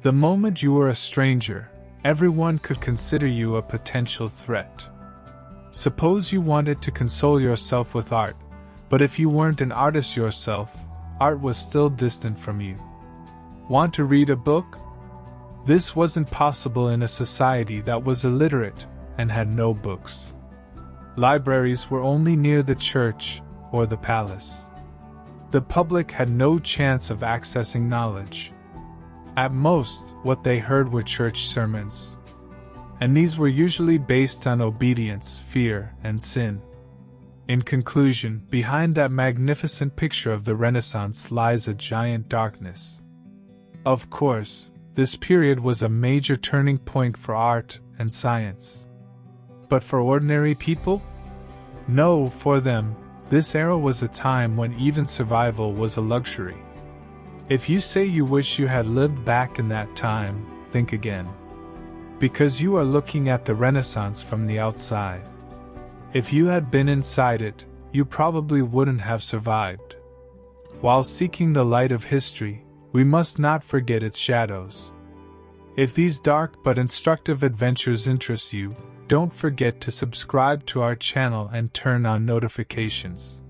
The moment you were a stranger, everyone could consider you a potential threat. Suppose you wanted to console yourself with art, but if you weren't an artist yourself, art was still distant from you. Want to read a book? This wasn't possible in a society that was illiterate and had no books. Libraries were only near the church or the palace. The public had no chance of accessing knowledge. At most, what they heard were church sermons. And these were usually based on obedience, fear, and sin. In conclusion, behind that magnificent picture of the Renaissance lies a giant darkness. Of course, this period was a major turning point for art and science. But for ordinary people? No, for them, this era was a time when even survival was a luxury. If you say you wish you had lived back in that time, think again. Because you are looking at the Renaissance from the outside. If you had been inside it, you probably wouldn't have survived. While seeking the light of history, we must not forget its shadows. If these dark but instructive adventures interest you, don't forget to subscribe to our channel and turn on notifications.